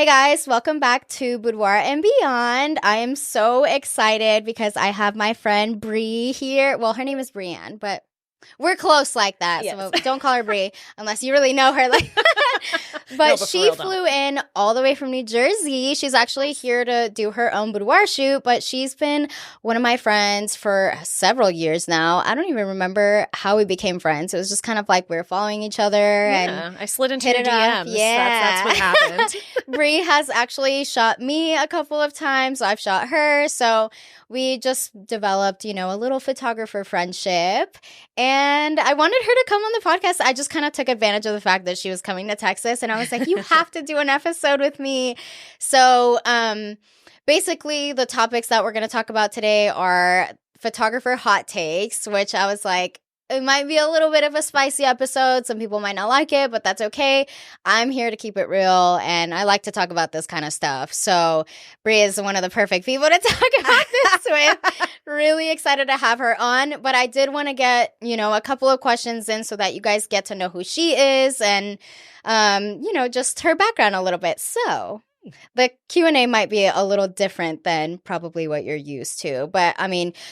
guys, welcome back to Boudoir and Beyond. I am so excited because I have my friend Bree here. Well, her name is Brianne, but we're close like that, yes. So don't call her Bree unless you really know her. But she flew in all the way from New Jersey. She's actually here to do her own boudoir shoot, but she's been one of my friends for several years now. I don't even remember how we became friends. It was just kind of like we were following each other. Yeah, and I slid into your DMs. Yeah. That's what happened. Bree has actually shot me a couple of times. I've shot her. So we just developed, a little photographer friendship. And I wanted her to come on the podcast. I just kind of took advantage of the fact that she was coming to Texas. And I was like, you have to do an episode with me. So basically, the topics that we're going to talk about today are photographer hot takes, which I was like, it might be a little bit of a spicy episode. Some people might not like it, but that's okay. I'm here to keep it real, and I like to talk about this kind of stuff. So Brie is one of the perfect people to talk about this with. Really excited to have her on. But I did want to get, a couple of questions in so that you guys get to know who she is and, just her background a little bit. So the Q&A might be a little different than probably what you're used to. But,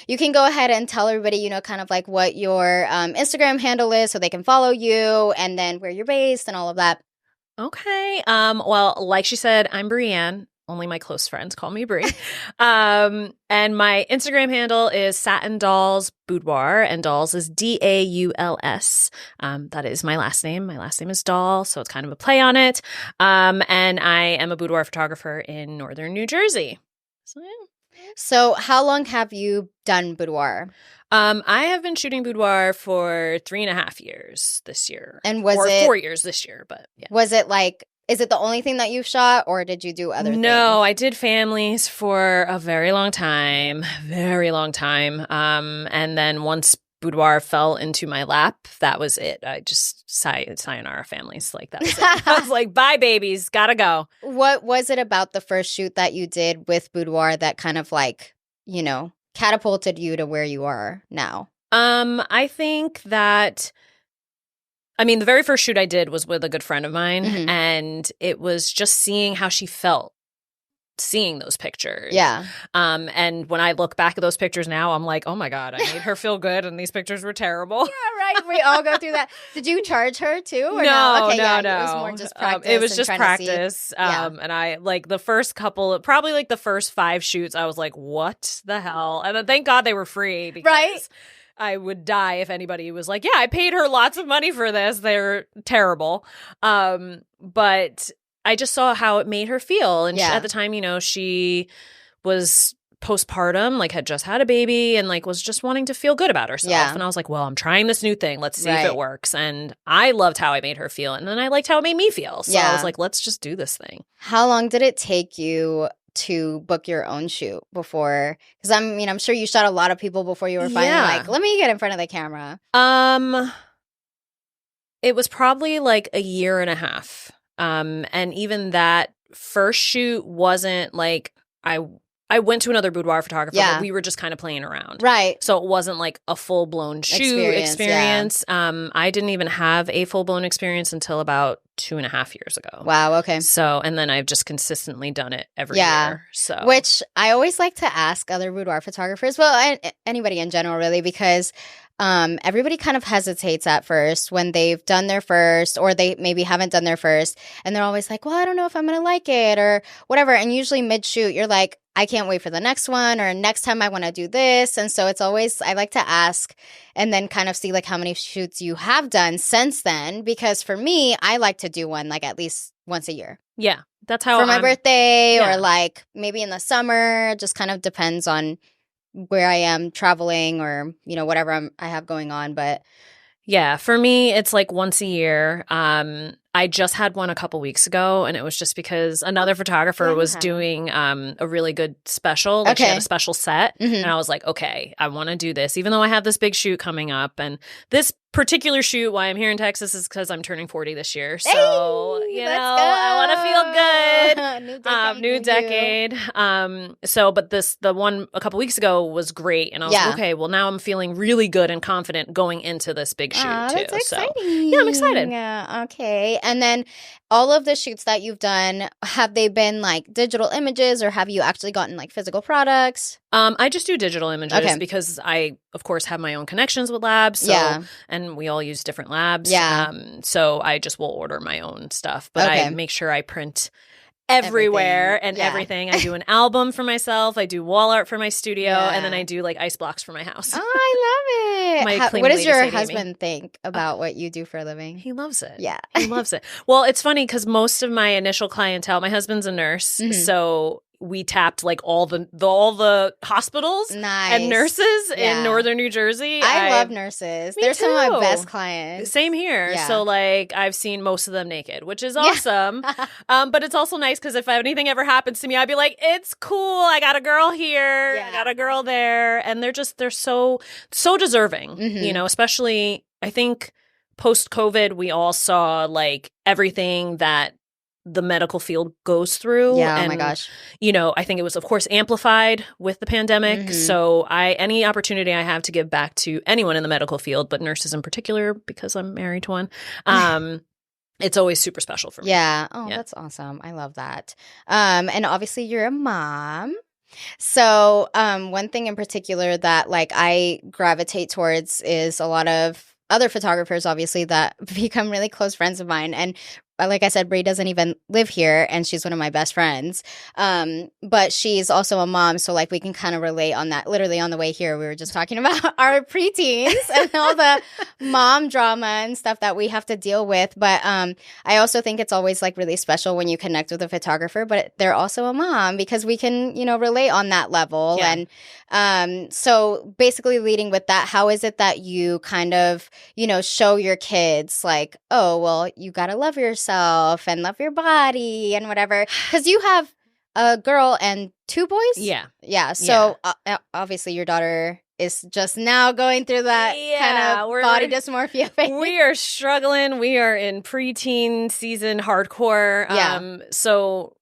you can go ahead and tell everybody, kind of like what your Instagram handle is so they can follow you and then where you're based and all of that. Okay. Well, like she said, I'm Brianne. Only my close friends call me Brie. And my Instagram handle is Satin Dolls Boudoir, and Dolls is Dauls. That is my last name. My last name is Doll, so it's kind of a play on it. And I am a boudoir photographer in northern New Jersey. So, yeah. So how long have you done boudoir? I have been shooting boudoir for 3.5 years this year. And was or it 4 years this year, but yeah. Was it is it the only thing that you've shot, or did you do other things? No, I did families for a very long time. And then once boudoir fell into my lap, that was it. I just sayonara families. That was it. I was like, bye, babies. Gotta go. What was it about the first shoot that you did with boudoir that kind of catapulted you to where you are now? I think that the very first shoot I did was with a good friend of mine, mm-hmm. and it was just seeing how she felt seeing those pictures. Yeah. And when I look back at those pictures now, I'm like, oh my God, I made her feel good and these pictures were terrible. Yeah, right. We all go through that. Did you charge her too? Or no? Okay, no. It was more just practice. It was just practice. Yeah. And I the first couple, probably the first 5 shoots, I was like, what the hell? And then thank God they were free because right? I would die if anybody was like, yeah, I paid her lots of money for this. They're terrible. But I just saw how it made her feel. And at the time, she was postpartum, had just had a baby and was just wanting to feel good about herself. Yeah. And I was like, well, I'm trying this new thing. Let's see if it works. And I loved how I made her feel. And then I liked how it made me feel. So I was like, let's just do this thing. How long did it take you to book your own shoot before? Because I'm sure you shot a lot of people before you were finally let me get in front of the camera. It was probably a year and a half. And even that first shoot wasn't I went to another boudoir photographer, but we were just kind of playing around. Right. So it wasn't a full-blown shoot experience. Yeah. I didn't even have a full-blown experience until about 2.5 years ago. Wow, okay. So, and then I've just consistently done it every year. So, which I always like to ask other boudoir photographers, well, anybody in general, really, because everybody kind of hesitates at first when they've done their first, or they maybe haven't done their first, and they're always like, well, I don't know if I'm going to like it or whatever. And usually mid-shoot, you're like, I can't wait for the next one, or next time I want to do this. And so it's always, I like to ask and then kind of see how many shoots you have done since then. Because for me, I like to do one at least once a year. Yeah, that's how for my birthday or maybe in the summer. Just kind of depends on where I am traveling or, whatever I have going on. But yeah, for me, it's once a year. I just had one a couple weeks ago, and it was just because another photographer was doing a really good special. She had a special set, and I was like, okay, I want to do this, even though I have this big shoot coming up. And this particular shoot, why I'm here in Texas, is because I'm turning 40 this year. So, I want to feel good. New decade. But the one a couple weeks ago was great, and I was like, okay, well, now I'm feeling really good and confident going into this big shoot too. That's exciting. So, yeah, I'm excited. Yeah, okay. great. And then all of the shoots that you've done, have they been like digital images or have you actually gotten like physical products? I just do digital images because I, of course, have my own connections with labs. So, and we all use different labs. Yeah. So I just will order my own stuff, but I make sure I print everywhere and everything. I do an album for myself. I do wall art for my studio, and then I do like ice blocks for my house. Oh, I love it. What does your husband think about what you do for a living? He loves it. Yeah. He loves it. Well, it's funny because most of my initial clientele, my husband's a nurse, so we tapped like all the hospitals and nurses in northern New Jersey. I love nurses. They're some of my best clients. Same here. Yeah. So like I've seen most of them naked, which is awesome. But it's also nice because if anything ever happens to me, I'd be like, it's cool. I got a girl here. I got a girl there. And they're so deserving, you know, especially I think post-COVID, we all saw like everything that the medical field goes through. Yeah, and, oh my gosh. You know, I think it was, of course, amplified with the pandemic. So any opportunity I have to give back to anyone in the medical field, but nurses in particular, because I'm married to one, it's always super special for me. Yeah. Oh, that's awesome. I love that. And obviously you're a mom. So one thing in particular that like I gravitate towards is a lot of other photographers, obviously, that become really close friends of mine. And like I said, Brie doesn't even live here, and she's one of my best friends. But she's also a mom, so like we can kind of relate on that. Literally on the way here, we were just talking about our preteens and all the mom drama and stuff that we have to deal with. But I also think it's always like really special when you connect with a photographer, but they're also a mom because we can, you know, relate on that level. Yeah. And so basically leading with that, how is it that you kind of, you know, show your kids like, oh, well, you got to love yourself and love your body and whatever, because you have a girl and 2 boys. Yeah. So obviously your daughter is just now going through that kind of body dysmorphia phase. We are struggling. We are in preteen season hardcore. So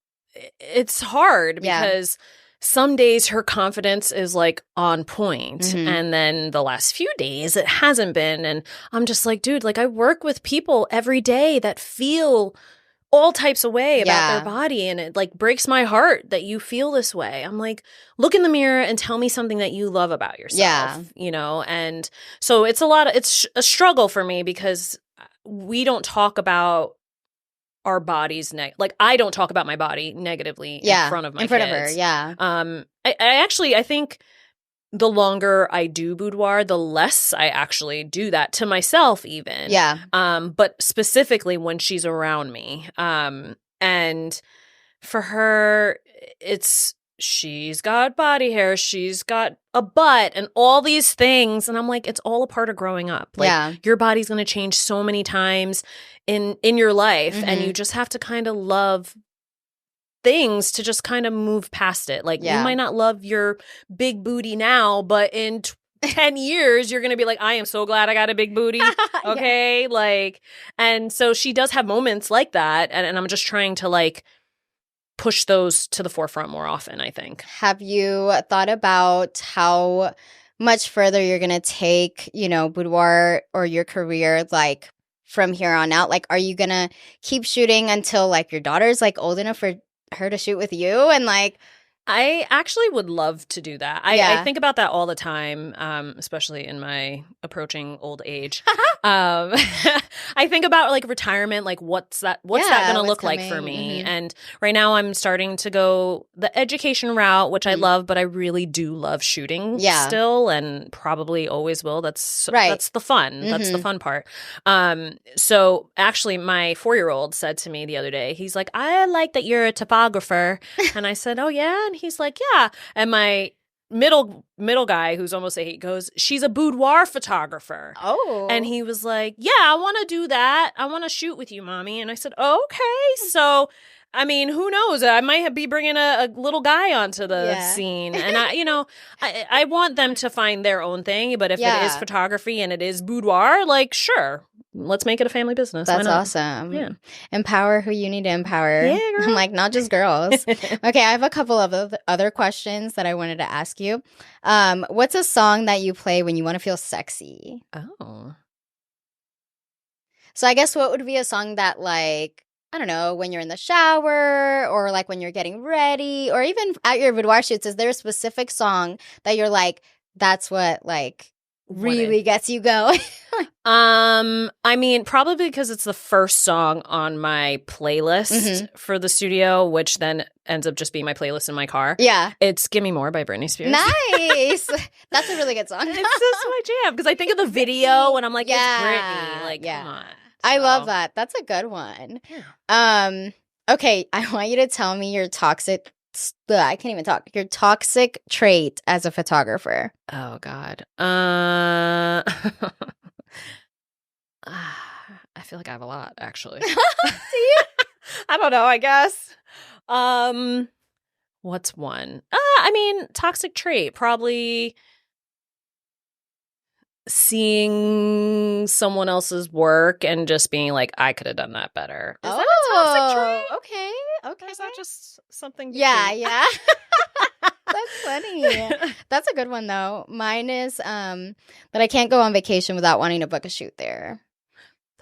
it's hard because some days her confidence is like on point, and then the last few days it hasn't been. And I'm just like, dude, like I work with people every day that feel all types of way about their body, and it like breaks my heart that you feel this way. I'm like, look in the mirror and tell me something that you love about yourself, you know? And so it's a struggle for me because we don't talk about our bodies like I don't talk about my body negatively in front of my kids. In front of her, I think the longer I do boudoir, the less I actually do that to myself even. But specifically when she's around me. And for her, she's got body hair, she's got a butt and all these things. And I'm like, it's all a part of growing up. Like your body's going to change so many times in your life. And you just have to kind of love things to just kind of move past it. Like you might not love your big booty now, but in 10 years, you're going to be like, I am so glad I got a big booty. Okay. Like, and so she does have moments like that. And I'm just trying to like push those to the forefront more often, I think. Have you thought about how much further you're going to take, you know, boudoir or your career, like from here on out? Like, are you going to keep shooting until like your daughter's like old enough for her to shoot with you? And like, I actually would love to do that. I think about that all the time, especially in my approaching old age. I think about like retirement, like what's that going to look like for me? And right now I'm starting to go the education route, which I love, but I really do love shooting still, and probably always will. That's the fun. That's the fun part. So actually my 4-year-old said to me the other day, he's like, I like that you're a topographer. And I said, oh yeah? And he's like, yeah. And my middle guy, who's almost 8, goes, she's a boudoir photographer. Oh. And he was like, yeah, I want to do that. I want to shoot with you, mommy. And I said, okay. So, I mean, who knows? I might be bringing a little guy onto the scene. And I want them to find their own thing. But if it is photography and it is boudoir, like, sure. Let's make it a family business. That's awesome. Yeah. Empower who you need to empower. Yeah, girl. I'm like, not just girls. Okay, I have a couple of other questions that I wanted to ask you. What's a song that you play when you want to feel sexy? Oh. So I guess what would be a song that, like, I don't know, when you're in the shower or like when you're getting ready or even at your boudoir shoots, is there a specific song that you're like, that's what like really gets you going? I mean, probably because it's the first song on my playlist for the studio, which then ends up just being my playlist in my car. Yeah. It's Gimme More by Britney Spears. Nice. That's a really good song. It's just my jam because I think of the video and I'm like, it's Britney. Like, come on. I love that. That's a good one. Yeah. Okay, I want you to tell me your toxic I can't even talk. Your toxic trait as a photographer. Oh God. I feel like I have a lot, actually. Do you? I don't know, I guess. What's one? I mean, toxic trait, probably seeing someone else's work and just being like, I could have done that better. Is that a toxic trait? Okay. Or is that just something? Yeah. That's funny. That's a good one though. Mine is that I can't go on vacation without wanting to book a shoot there.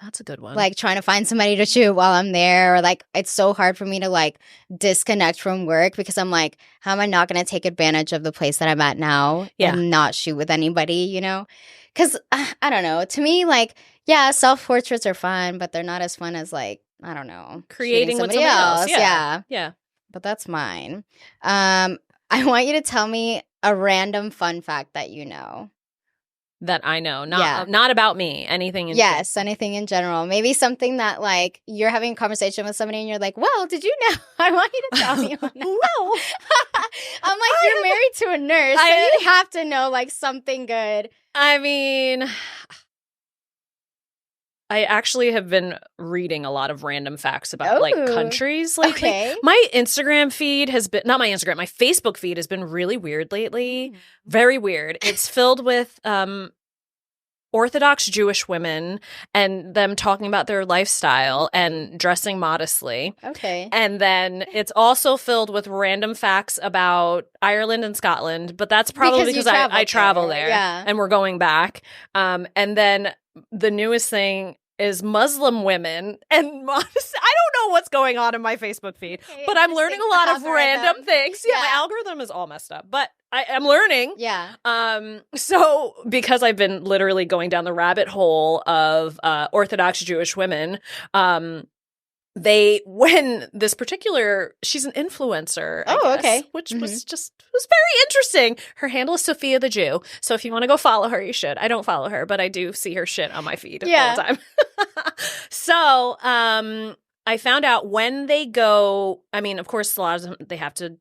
That's a good one. Like trying to find somebody to shoot while I'm there, or like it's so hard for me to like disconnect from work because I'm like, how am I not going to take advantage of the place that I'm at now and not shoot with anybody, you know? Because I don't know. To me, like, yeah, self-portraits are fun, but they're not as fun as like, I don't know, creating with somebody else. Yeah. But that's mine. I want you to tell me a random fun fact that you know. That I know. Not about me. Anything in general. Anything in general. Maybe something that like you're having a conversation with somebody and you're like, well, did you know? I want you to tell me. No. I'm like, you're married to a nurse, so you have to know like something good. I mean, I actually have been reading a lot of random facts about like countries lately. Okay. My Instagram feed has been, not my Instagram, my Facebook feed has been really weird lately. Very weird. It's filled with Orthodox Jewish women and them talking about their lifestyle and dressing modestly. Okay. And then it's also filled with random facts about Ireland and Scotland, but that's probably because I travel there and we're going back. And then the newest thing is Muslim women and modest. I don't know what's going on in my Facebook feed, but I'm learning a lot of random things. Yeah, my algorithm is all messed up, but I'm learning. Yeah. So because I've been literally going down the rabbit hole of Orthodox Jewish women, when this particular, she's an influencer, I guess, which was very interesting. Her handle is Sophia the Jew. So if you want to go follow her, you should. I don't follow her, but I do see her shit on my feed all the time. So I found out when they go, I mean, of course, a lot of them, they have to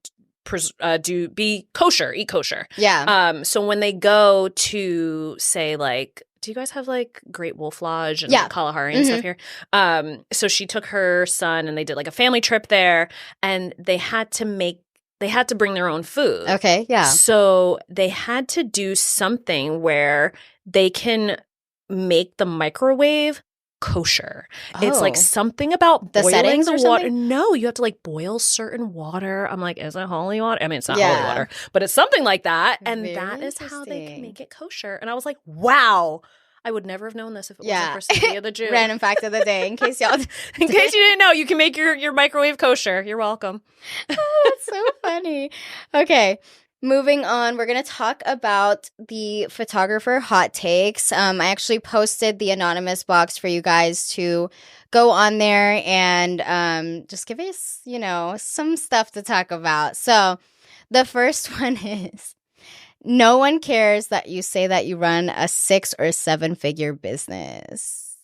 eat kosher. Yeah. So when they go to say like, do you guys have like Great Wolf Lodge and Kalahari and stuff here? So she took her son and they did like a family trip there, and they had to bring their own food. Okay, yeah. So they had to do something where they can make the microwave kosher. It's like something about the boiling settings the or water. something? No, you have to like boil certain water. I'm like, is it holy water? I mean, it's not holy water, but it's something like that. And that is how they can make it kosher. And I was like, wow. I would never have known this if it wasn't for Sophia the Jew. Random fact of the day, in case you didn't know, you can make your microwave kosher. You're welcome. Oh, that's so funny. Okay. Moving on, we're going to talk about the photographer hot takes. I actually posted the anonymous box for you guys to go on there and just give us, some stuff to talk about. So the first one is, no one cares that you say that you run a 6 or 7 figure business.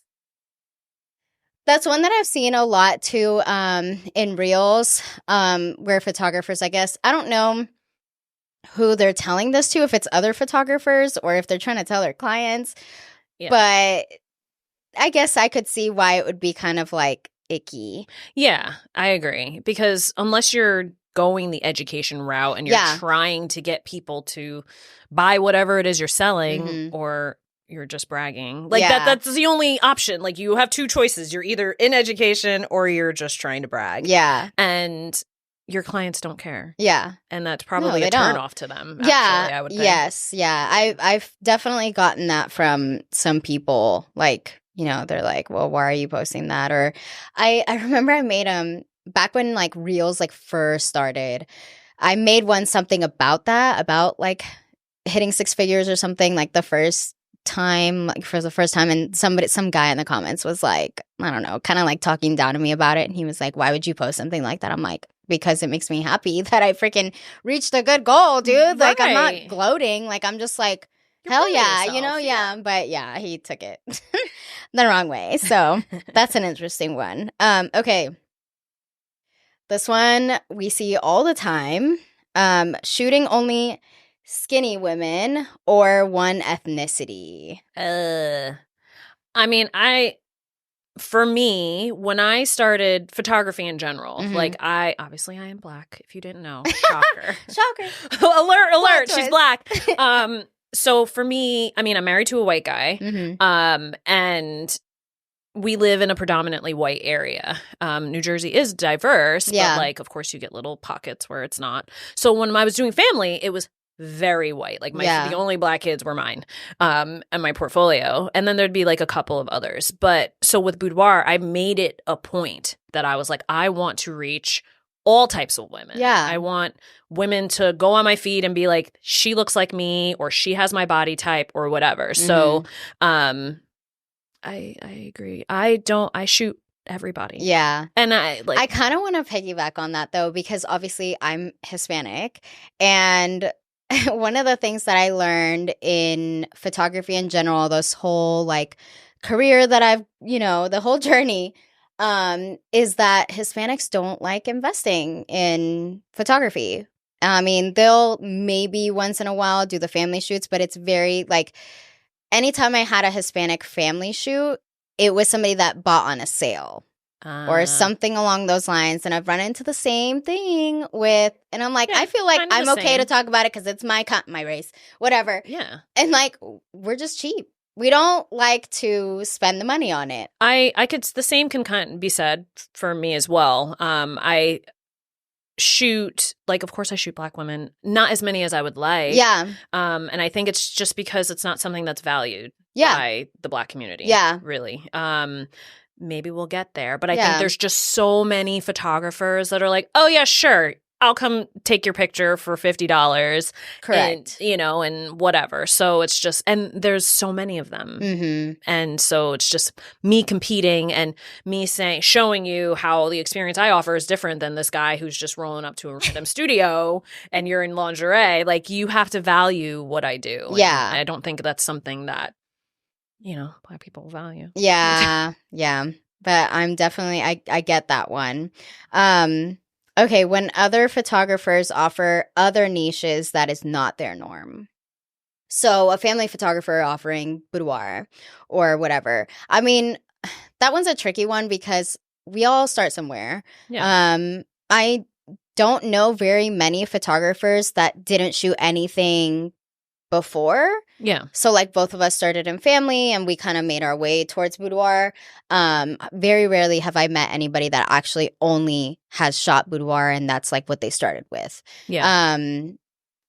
That's one that I've seen a lot too in reels where photographers, I guess, I don't know who they're telling this to, if it's other photographers or if they're trying to tell their clients. Yeah. But I guess I could see why it would be kind of like icky. Yeah, I agree. Because unless you're going the education route and you're trying to get people to buy whatever it is you're selling, or you're just bragging. Like that's the only option. Like you have 2 choices. You're either in education or you're just trying to brag. Yeah. And your clients don't care. Yeah. And that's probably a turnoff to them, actually, I would think. Yes. Yeah. I've definitely gotten that from some people. Like, they're like, well, why are you posting that? Or I remember I made back when like Reels like first started, I made one something about that, about like hitting six figures or something like the first time, like for the first time. And some guy in the comments was like, I don't know, kind of like talking down to me about it. And he was like, why would you post something like that? I'm like, because it makes me happy that I freaking reached a good goal, dude. Like, I'm not gloating. Like, I'm just like, hell yeah, yeah. But yeah, he took it the wrong way. So that's an interesting one. Okay. This one we see all the time. Shooting only skinny women or one ethnicity. I mean, for me, when I started photography in general, like I am black, if you didn't know. Shocker. Shocker. alert, she's black. So for me, I mean, I'm married to a white guy. And we live in a predominantly white area. New Jersey is diverse, but like, of course, you get little pockets where it's not. So when I was doing family, it was very white. Like the only black kids were mine, and my portfolio. And then there'd be like a couple of others. But so with Boudoir, I made it a point that I was like, I want to reach all types of women. Yeah. I want women to go on my feed and be like, she looks like me, or she has my body type, or whatever. So, I agree. I shoot everybody. Yeah. And I kind of want to piggyback on that though, because obviously I'm Hispanic, and one of the things that I learned in photography in general, this whole like career that I've, the whole journey, is that Hispanics don't like investing in photography. I mean, they'll maybe once in a while do the family shoots, but it's very like, anytime I had a Hispanic family shoot, it was somebody that bought on a sale or something along those lines. And I've run into the same thing with, and I'm like, I feel like I'm okay to talk about it because it's my race, whatever. Yeah. And like, we're just cheap. We don't like to spend the money on it. The same can kind of be said for me as well. I shoot, like, of course I shoot black women, not as many as I would like. Yeah. And I think it's just because it's not something that's valued by the black community. Yeah. Really. Maybe we'll get there. But I think there's just so many photographers that are like, oh yeah, sure, I'll come take your picture for $50. Correct. And whatever. So it's just, and there's so many of them. And so it's just me competing and me showing you how the experience I offer is different than this guy who's just rolling up to a random studio and you're in lingerie. Like, you have to value what I do. Yeah. And I don't think that's something that, black people value. Yeah. Yeah. But I'm definitely, I get that one. Okay, when other photographers offer other niches that is not their norm. So a family photographer offering boudoir or whatever. I mean, that one's a tricky one because we all start somewhere. Yeah. I don't know very many photographers that didn't shoot anything before. Yeah. So like both of us started in family and we kind of made our way towards boudoir. Very rarely have I met anybody that actually only has shot boudoir and that's like what they started with. Yeah.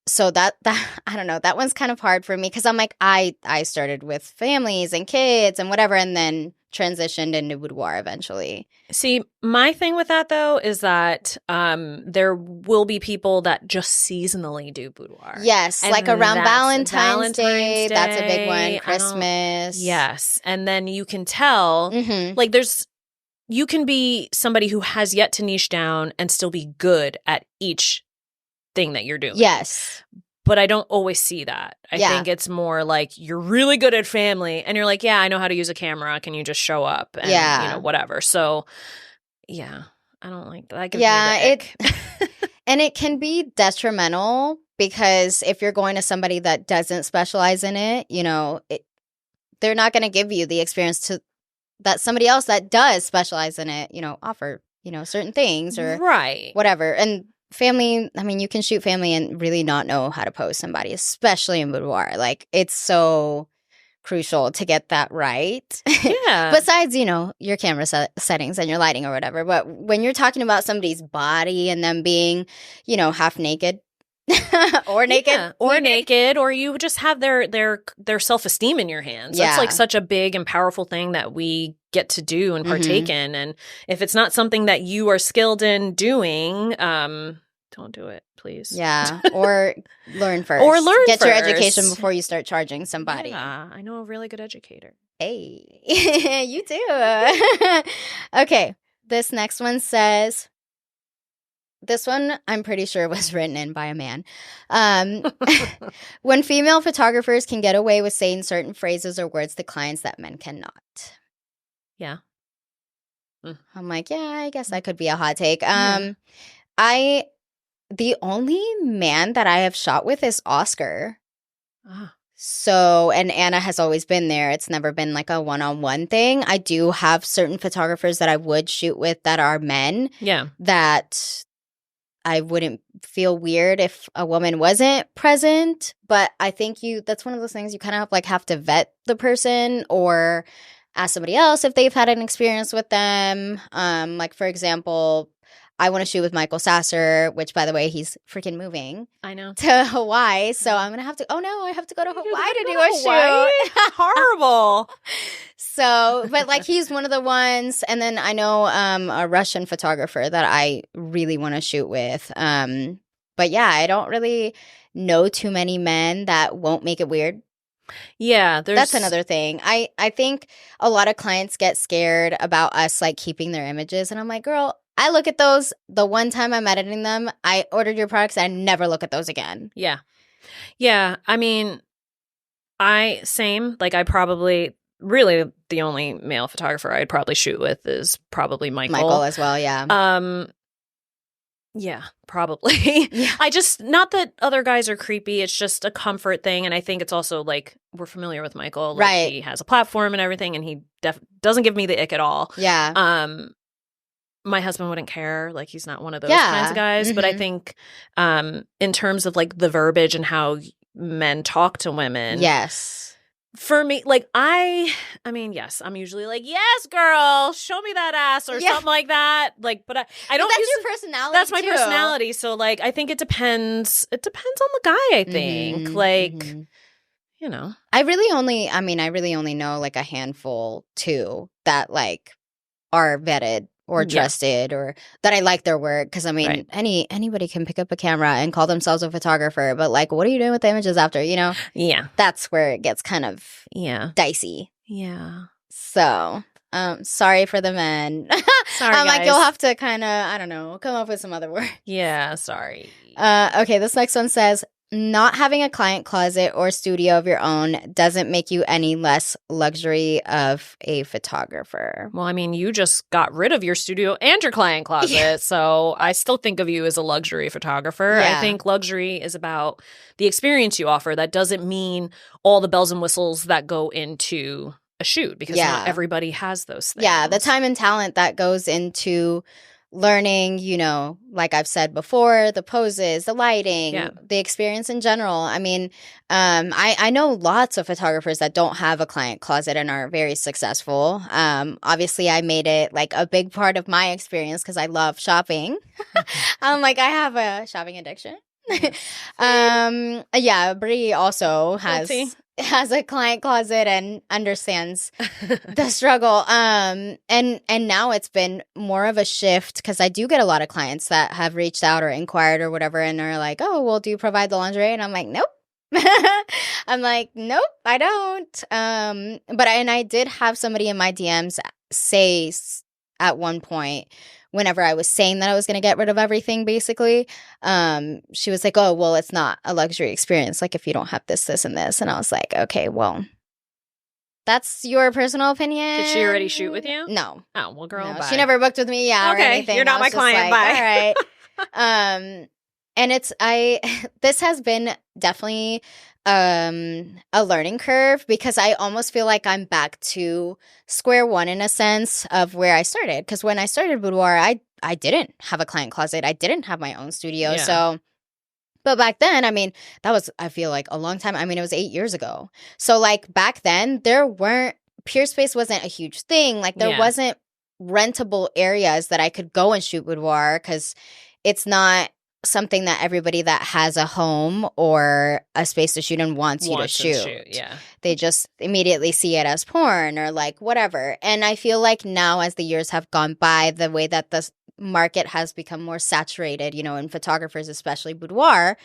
So that I don't know, that one's kind of hard for me because I'm like, I started with families and kids and whatever, and then transitioned into boudoir eventually. See, my thing with that though is that there will be people that just seasonally do boudoir. Yes, and like around Valentine's Day, that's a big one. Christmas. Yes, and then you can tell, like you can be somebody who has yet to niche down and still be good at each thing that you're doing. Yes. But I don't always see that. I think it's more like you're really good at family and you're like, yeah, I know how to use a camera. Can you just show up? And, whatever. So, yeah, I don't like that. And it can be detrimental because if you're going to somebody that doesn't specialize in it, they're not going to give you the experience that somebody else that does specialize in it, offer, certain things or whatever. And family, I mean, you can shoot family and really not know how to pose somebody, especially in boudoir. Like, it's so crucial to get that right. Yeah. Besides, your camera settings and your lighting or whatever. But when you're talking about somebody's body and them being, half naked, Or naked. Yeah, or naked, or you just have their self-esteem in your hands. That's like such a big and powerful thing that we get to do and partake in. And if it's not something that you are skilled in doing, don't do it, please. Yeah, or learn first. Or learn Get first. your education before you start charging somebody. Yeah, I know a really good educator. Hey, you too. Okay, this next one says, this one I'm pretty sure was written in by a man. When female photographers can get away with saying certain phrases or words to clients that men cannot. Yeah. I'm like, yeah, I guess that could be a hot take. The only man that I have shot with is Oscar. So, and Anna has always been there. It's never been like a one-on-one thing. I do have certain photographers that I would shoot with that are men. Yeah. That I wouldn't feel weird if a woman wasn't present. But I think that's one of those things you kind of have to vet the person or ask somebody else if they've had an experience with them. Like, for example, I want to shoot with Michael Sasser, which, by the way, he's freaking moving. I know. To Hawaii. So I'm going to have to, I have to go to Hawaii to do a shoot. Horrible. So, but like he's one of the ones. And then I know a Russian photographer that I really want to shoot with. But yeah, I don't really know too many men that won't make it weird. Yeah, that's another thing. I think a lot of clients get scared about us like keeping their images. And I'm like, girl, I look at those the one time I'm editing them. I ordered your products. I never look at those again. Yeah. Yeah. I mean, same. Like I probably, really the only male photographer I'd probably shoot with is probably Michael. Michael as well, yeah. Yeah, probably. Yeah. Not that other guys are creepy. It's just a comfort thing. And I think it's also like, we're familiar with Michael. Like, right. He has a platform and everything, and he doesn't give me the ick at all. Yeah. My husband wouldn't care. Like, he's not one of those kinds of guys. Mm-hmm. But I think in terms of like the verbiage and how men talk to women. Yes. For me, like, I mean, yes, I'm usually like, yes, girl, show me that ass or something like that. Like, but I don't. That's your personality. That's my personality. So, like, I think it depends. It depends on the guy. I think, you know, I really only know like a handful too that like are vetted or trusted or that I like their work. Because I mean, anybody can pick up a camera and call themselves a photographer, but like, what are you doing with the images after, you know? Yeah. That's where it gets kind of dicey. Yeah. So, sorry for the men. Sorry, guys. Like, you'll have to kind of, I don't know, come up with some other word. Yeah, sorry. Okay, this next one says, not having a client closet or studio of your own doesn't make you any less luxury of a photographer. Well, I mean, you just got rid of your studio and your client closet, so I still think of you as a luxury photographer. Yeah. I think luxury is about the experience you offer. That doesn't mean all the bells and whistles that go into a shoot, because not everybody has those things. Yeah, the time and talent that goes into learning, you know, like I've said before, the poses, the lighting, the experience in general. I mean, I know lots of photographers that don't have a client closet and are very successful. Obviously, I made it like a big part of my experience because I love shopping. Like, I have a shopping addiction. Brie also has a client closet and understands the struggle. And now it's been more of a shift because I do get a lot of clients that have reached out or inquired or whatever, and they're like, oh, well, do you provide the lingerie? And I'm like, nope. I'm like, nope, I don't. But I did have somebody in my DMs say at one point, whenever I was saying that I was going to get rid of everything, basically, she was like, oh, well, it's not a luxury experience. Like, if you don't have this, this, and this. And I was like, okay, well, that's your personal opinion. Did she already shoot with you? No. Oh, well, girl, bye. She never booked with me, or anything. You're not my client, like, bye. All right. And this has been definitely a learning curve, because I almost feel like I'm back to square one in a sense of where I started. Because when I started Boudoir, I didn't have a client closet. I didn't have my own studio. Yeah. So, but back then, I mean, that was, I feel like, a long time. I mean, it was 8 years ago. So like back then, Peer Space wasn't a huge thing. Like there wasn't rentable areas that I could go and shoot boudoir, because it's not something that everybody that has a home or a space to shoot in wants you to shoot. Yeah. They just immediately see it as porn or like whatever. And I feel like now, as the years have gone by, the way that the market has become more saturated, you know, in photographers, especially boudoir,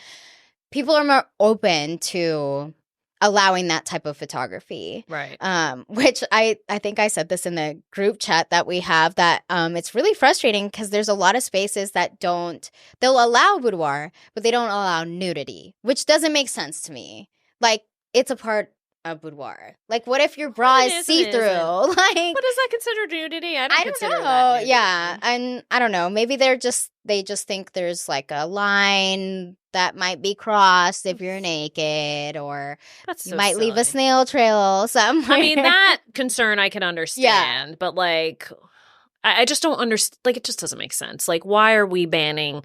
people are more open to allowing that type of photography. Right. Which I think I said this in the group chat that we have, that it's really frustrating because there's a lot of spaces that they'll allow boudoir, but they don't allow nudity, which doesn't make sense to me. Like, it's a part of boudoir. Like, what if your bra is see-through? Like, but is that considered nudity? I don't consider know. that nudity. Yeah, and I don't know. Maybe they just think there's like a line that might be crossed if you're naked, or you might leave a snail trail somewhere. I mean, that concern I can understand, but like, I just don't understand. Like, it just doesn't make sense. Like, why are we banning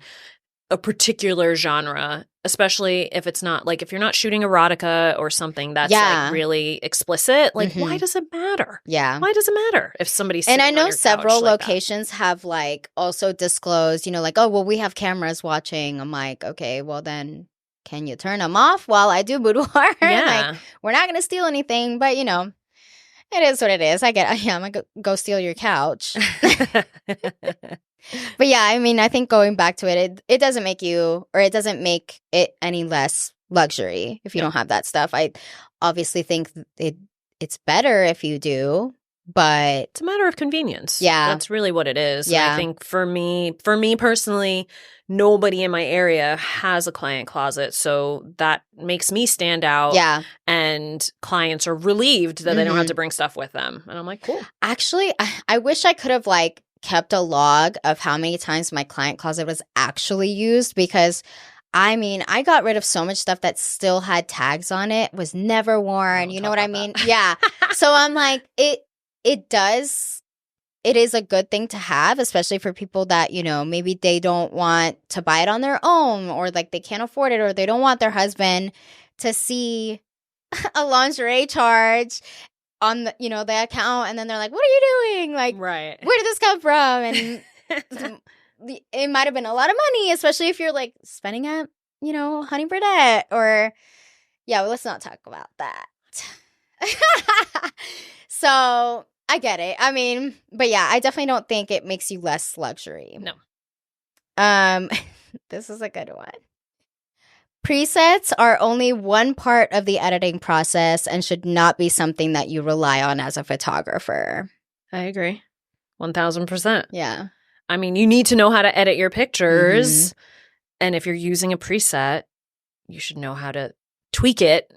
a particular genre, especially if it's not like, if you're not shooting erotica or something that's like really explicit, like why does it matter? Yeah. Why does it matter if somebody's and I know on your several couch locations have like also disclosed, you know, like, oh, well, we have cameras watching. I'm like, okay, well then can you turn them off while I do boudoir? Yeah. Like, we're not going to steal anything, but you know, it is what it is. I'm going to go steal your couch. But yeah, I mean, I think going back to it doesn't make you, or it doesn't make it any less luxury if you don't have that stuff. I obviously think it's better if you do, but it's a matter of convenience. Yeah. That's really what it is. Yeah. And I think for me personally, nobody in my area has a client closet, so that makes me stand out. Yeah. And clients are relieved that they don't have to bring stuff with them. And I'm like, cool. Actually, I wish I could have like kept a log of how many times my client closet was actually used, because I mean, I got rid of so much stuff that still had tags on it, was never worn. You know what I mean? Yeah. So I'm like, it is a good thing to have, especially for people that, you know, maybe they don't want to buy it on their own, or like they can't afford it, or they don't want their husband to see a lingerie charge on the, you know, the account, and then they're like, what are you doing? Like, right. Where did this come from? And it might have been a lot of money, especially if you're like spending at, you know, Honey Burdette, or yeah, well, let's not talk about that. So I get it. I mean, but yeah, I definitely don't think it makes you less luxury. No. This is a good one. Presets are only one part of the editing process and should not be something that you rely on as a photographer. I agree. 1000%. Yeah. I mean, you need to know how to edit your pictures. And if you're using a preset, you should know how to tweak it,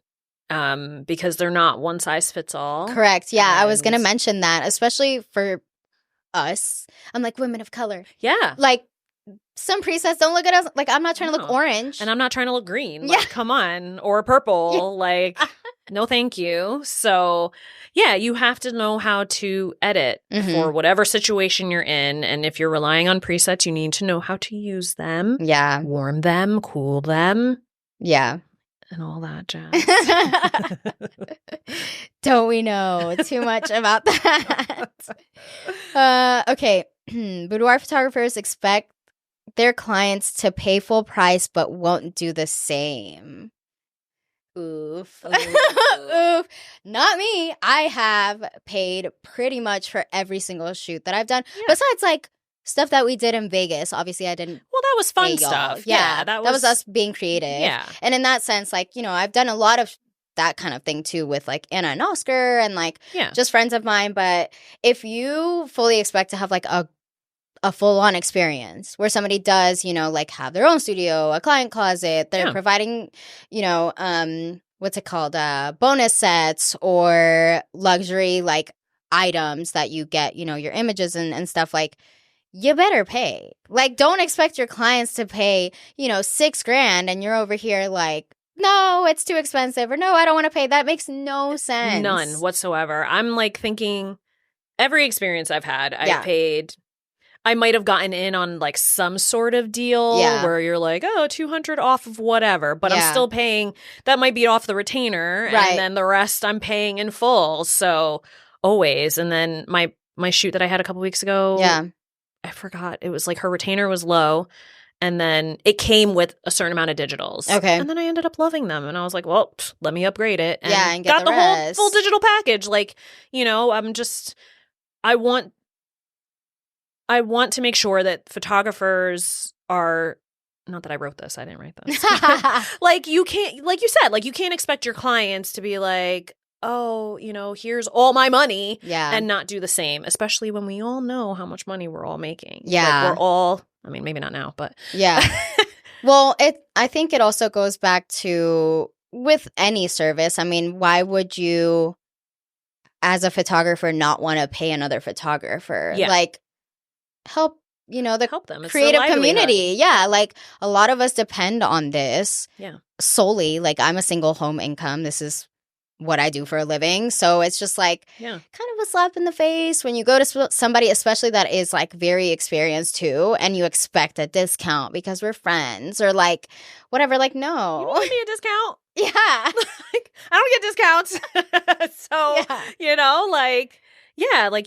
because they're not one size fits all. Correct. Yeah, I was going to mention that, especially for us. I'm like, women of color. Yeah. Like, some presets don't look at us. Like, I'm not trying to look orange. And I'm not trying to look green. Like, come on. Or purple. Yeah. Like, no thank you. So, yeah, you have to know how to edit for whatever situation you're in. And if you're relying on presets, you need to know how to use them. Yeah. Warm them, cool them. Yeah. And all that jazz. Don't we know too much about that? Okay. Boudoir photographers expect their clients to pay full price but won't do the same. Oof. Oof. Not me. I have paid pretty much for every single shoot that I've done. Yeah. Besides, like, stuff that we did in Vegas. Obviously, I didn't. Well, that was fun stuff. Yeah, that was us being creative. Yeah. And in that sense, like, you know, I've done a lot of that kind of thing too with like Anna and Oscar and like just friends of mine. But if you fully expect to have like a full-on experience where somebody does, you know, like have their own studio, a client closet, they're providing, you know, what's it called? Bonus sets or luxury like items that you get, you know, your images and stuff, like, you better pay. Like, don't expect your clients to pay, you know, $6,000 and you're over here like, no, it's too expensive, or no, I don't want to pay. That makes no sense. None whatsoever. I'm like thinking every experience I've had, I paid. I might have gotten in on like some sort of deal where you're like, oh, $200 off of whatever, but I'm still paying. That might be off the retainer, and then the rest I'm paying in full. So always. And then my shoot that I had a couple weeks ago, I forgot. It was like her retainer was low, And then it came with a certain amount of digitals. Okay. And then I ended up loving them. And I was like, well, let me upgrade it. And, and get got the rest. whole full digital package. Like, I want to make sure that photographers are, not that I wrote this, I didn't write this. Like you can't expect your clients to be like, oh, here's all my money and not do the same, especially when we all know how much money we're all making. Yeah. Like we're all, I mean, maybe not now, but. Yeah. Well, I think it also goes back to with any service. I mean, why would you, as a photographer, not want to pay another photographer? Yeah. Like, help help them. It's creative their livelihood. community. Yeah, like a lot of us depend on this solely. Like I'm a single home income. This is what I do for a living. So it's just like kind of a slap in the face when you go to somebody, especially that is like very experienced too, and you expect a discount because we're friends or like whatever. Like, no. You don't give me a discount? Yeah. Like, I don't get discounts. So, like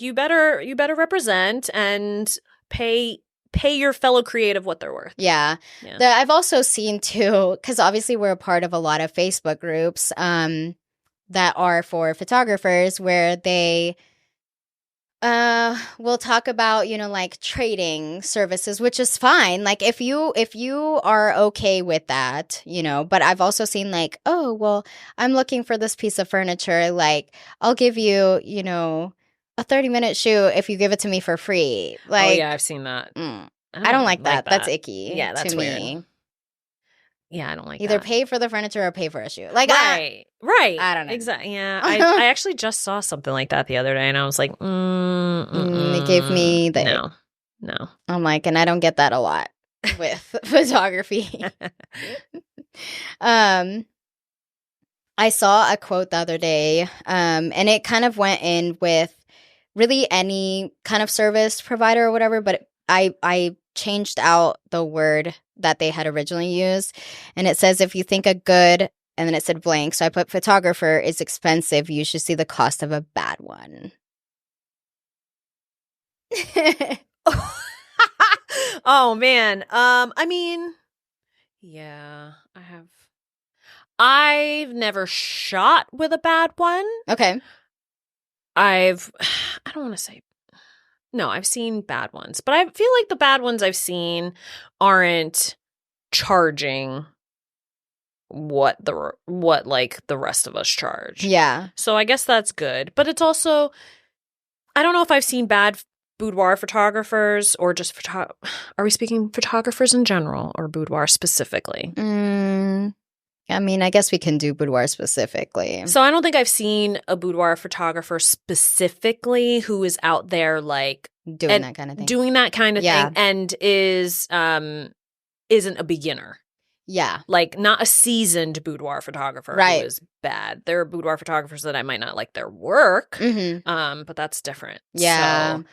you better represent and pay your fellow creative what they're worth. Yeah. I've also seen too, because obviously we're a part of a lot of Facebook groups that are for photographers where they will talk about, like trading services, which is fine. Like if you are okay with that, but I've also seen like, oh, well, I'm looking for this piece of furniture. Like I'll give you, a 30-minute shoot if you give it to me for free. Like, oh yeah, I've seen that. I don't like that. That's icky. Yeah, that's to weird. Me. Yeah, I don't like Either that. pay for the furniture or pay for a shoot. Like, right. I don't know. Exactly. Yeah, I actually just saw something like that the other day, and I was like, it gave me the no. I'm like, and I don't get that a lot with photography. I saw a quote the other day, and it kind of went in with really any kind of service provider or whatever, but I changed out the word that they had originally used, and it says, if you think a good, and then it said blank, so I put photographer is expensive, you should see the cost of a bad one. Oh man. I mean, yeah, I've never shot with a bad one. Okay. I don't want to say, no, I've seen bad ones, but I feel like the bad ones I've seen aren't charging what like the rest of us charge. Yeah. So I guess that's good, but it's also, I don't know if I've seen bad boudoir photographers or just are we speaking photographers in general or boudoir specifically? I mean, I guess we can do boudoir specifically. So I don't think I've seen a boudoir photographer specifically who is out there like doing that kind of thing. Doing that kind of thing and isn't a beginner. Yeah. Like not a seasoned boudoir photographer right. who is bad. There are boudoir photographers that I might not like their work, but that's different. Yeah. So.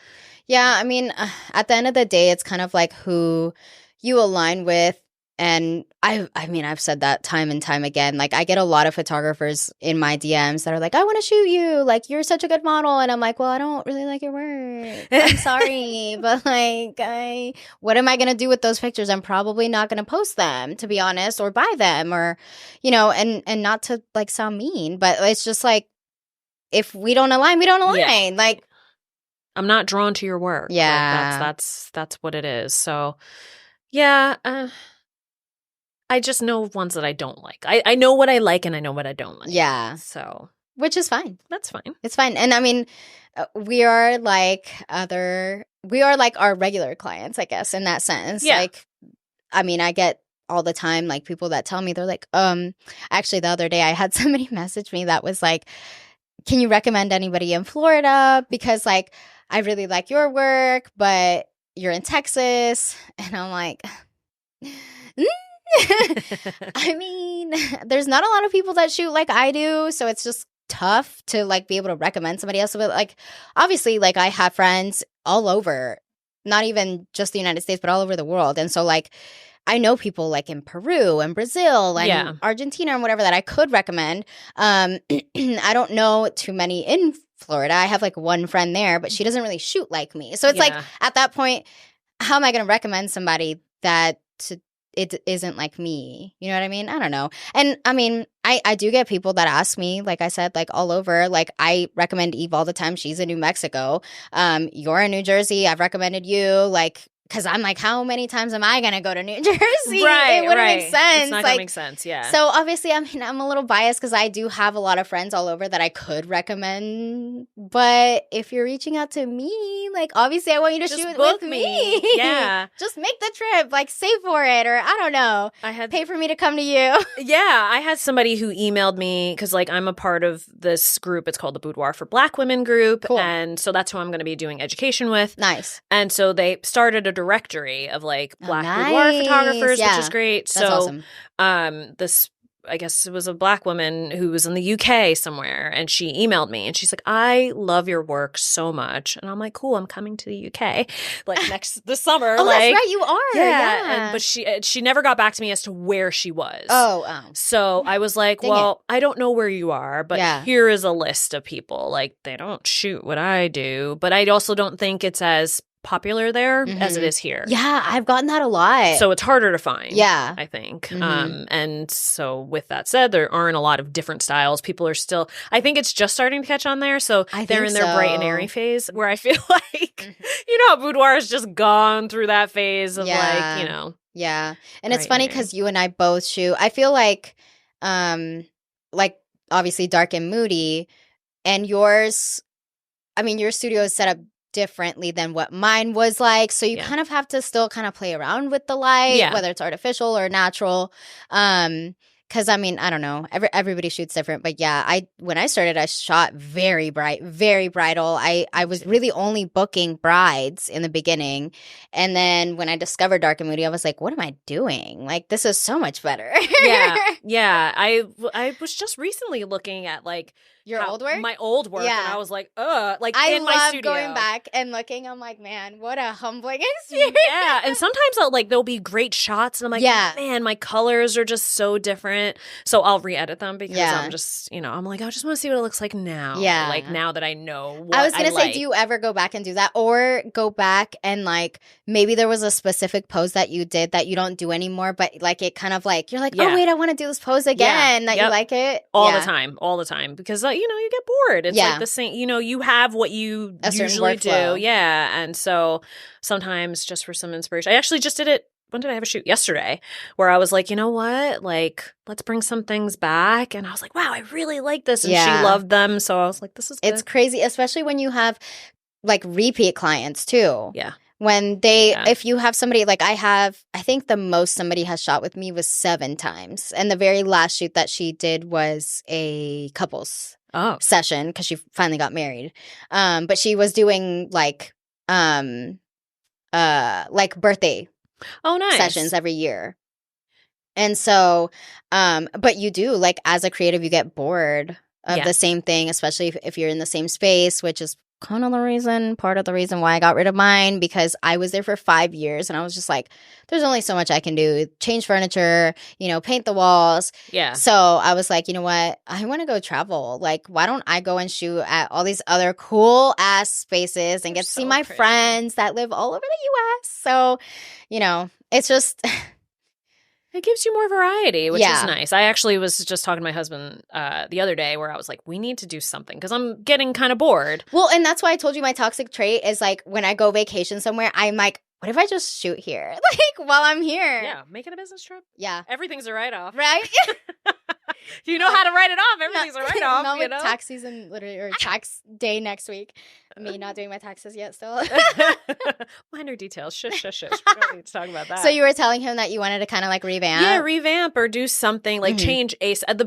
Yeah, I mean, at the end of the day, it's kind of like who you align with. And I mean, I've said that time and time again. Like, I get a lot of photographers in my DMs that are like, I want to shoot you. Like, you're such a good model. And I'm like, well, I don't really like your work. I'm sorry. But, like, what am I going to do with those pictures? I'm probably not going to post them, to be honest, or buy them or, and not to, like, sound mean. But it's just like, if we don't align, we don't align. Yeah. Like, I'm not drawn to your work. Yeah. Like, that's what it is. So, yeah, I just know ones that I don't like. I know what I like and I know what I don't like. Yeah. So. Which is fine. That's fine. It's fine. And I mean, we are like our regular clients, I guess, in that sense. Yeah. Like, I mean, I get all the time, like, people that tell me, they're like, actually, the other day I had somebody message me that was like, can you recommend anybody in Florida? Because, like, I really like your work, but you're in Texas. And I'm like, I mean, there's not a lot of people that shoot like I do, so it's just tough to like be able to recommend somebody else. But like, obviously, like I have friends all over, not even just the United States, but all over the world. And so like, I know people like in Peru and Brazil and Argentina and whatever that I could recommend. I don't know too many in Florida. I have like one friend there, but she doesn't really shoot like me. So it's like at that point, how am I going to recommend somebody that it isn't like me. You know what I mean? I don't know. And I mean, I do get people that ask me, like I said, like all over. Like I recommend Eve all the time. She's in New Mexico. You're in New Jersey. I've recommended you. Like, because I'm like, how many times am I going to go to New Jersey? Right, it wouldn't right. make sense. It's not like, going to make sense, yeah. So obviously, I mean, I'm a little biased because I do have a lot of friends all over that I could recommend. But if you're reaching out to me, like, obviously, I want you to Just shoot book with me. Yeah. Just make the trip, like, save for it, or I don't know. Pay for me to come to you. Yeah, I had somebody who emailed me because, like, I'm a part of this group. It's called the Boudoir for Black Women group. Cool. And so that's who I'm going to be doing education with. Nice. And so they started a directory of, like, Black nice. boudoir photographers, Yeah. which is great. That's awesome. This, I guess it was a Black woman who was in the UK somewhere, and she emailed me, and she's like, "I love your work so much," and I'm like, "Cool, I'm coming to the UK like this summer." Oh, like, that's right, you are. Yeah. But she never got back to me as to where she was. Oh. So I was like, well, I don't know where you are, but here is a list of people. Like, they don't shoot what I do, but I also don't think it's as popular there as it is here. Yeah, I've gotten that a lot. So it's harder to find. Yeah. I think. And so with that said, there aren't a lot of different styles. People are still, I think it's just starting to catch on there. So they're in their bright and airy phase, where I feel like, you know, boudoir has just gone through that phase of like, you know. Yeah. And it's funny because you and I both shoot. I feel like obviously dark and moody, and yours, I mean, your studio is set up differently than what mine was like, so you kind of have to still kind of play around with the light, whether it's artificial or natural. Because I mean, I don't know, everybody shoots different, but yeah, when I started, I shot very bright, very bridal. I was really only booking brides in the beginning, and then when I discovered dark and moody, I was like, what am I doing? Like, this is so much better. Yeah. I was just recently looking at like your old work? My old work. Yeah. And I was like, like I in my studio. Going back and looking. I'm like, man, what a humbling experience. Yeah. And sometimes there'll be great shots and I'm like, man, my colors are just so different. So I'll re-edit them because I'm just, I'm like, I just want to see what it looks like now. Yeah. Like now that I know what I was going to say, do you ever go back and do that? Or go back and like, maybe there was a specific pose that you did that you don't do anymore, but like it kind of like, you're like, oh wait, I want to do this pose again. That you like it? All the time. Because you get bored. It's like the same, you have what you usually do. Yeah. And so sometimes just for some inspiration, I actually just did it. When did I have a shoot? Yesterday, where I was like, you know what? Like, let's bring some things back. And I was like, wow, I really like this. And she loved them. So I was like, this is good. It's crazy, especially when you have like repeat clients too. Yeah. When if you have somebody like I think the most somebody has shot with me was 7 times. And the very last shoot that she did was a couples session because she finally got married. But she was doing like birthday sessions every year. And so, but you do, like, as a creative, you get bored of the same thing, especially if you're in the same space, which is kind of part of the reason why I got rid of mine, because I was there for 5 years and I was just like, there's only so much I can do. Change furniture, paint the walls. Yeah. So I was like, you know what? I want to go travel. Like, why don't I go and shoot at all these other cool ass spaces and get to see my friends that live all over the US? So, it's just... It gives you more variety, which is nice. I actually was just talking to my husband the other day where I was like, we need to do something because I'm getting kind of bored. Well, and that's why I told you my toxic trait is like when I go vacation somewhere, I'm like, what if I just shoot here? Like while I'm here. Yeah, make it a business trip. Yeah. Everything's a write-off. Right? You know how to write it off. Everything's a write-off. Not with tax season, literally, or tax day next week. Me not doing my taxes yet still. Minor details. Shush. We don't need to talk about that. So you were telling him that you wanted to kind of like revamp? Yeah, revamp or do something like change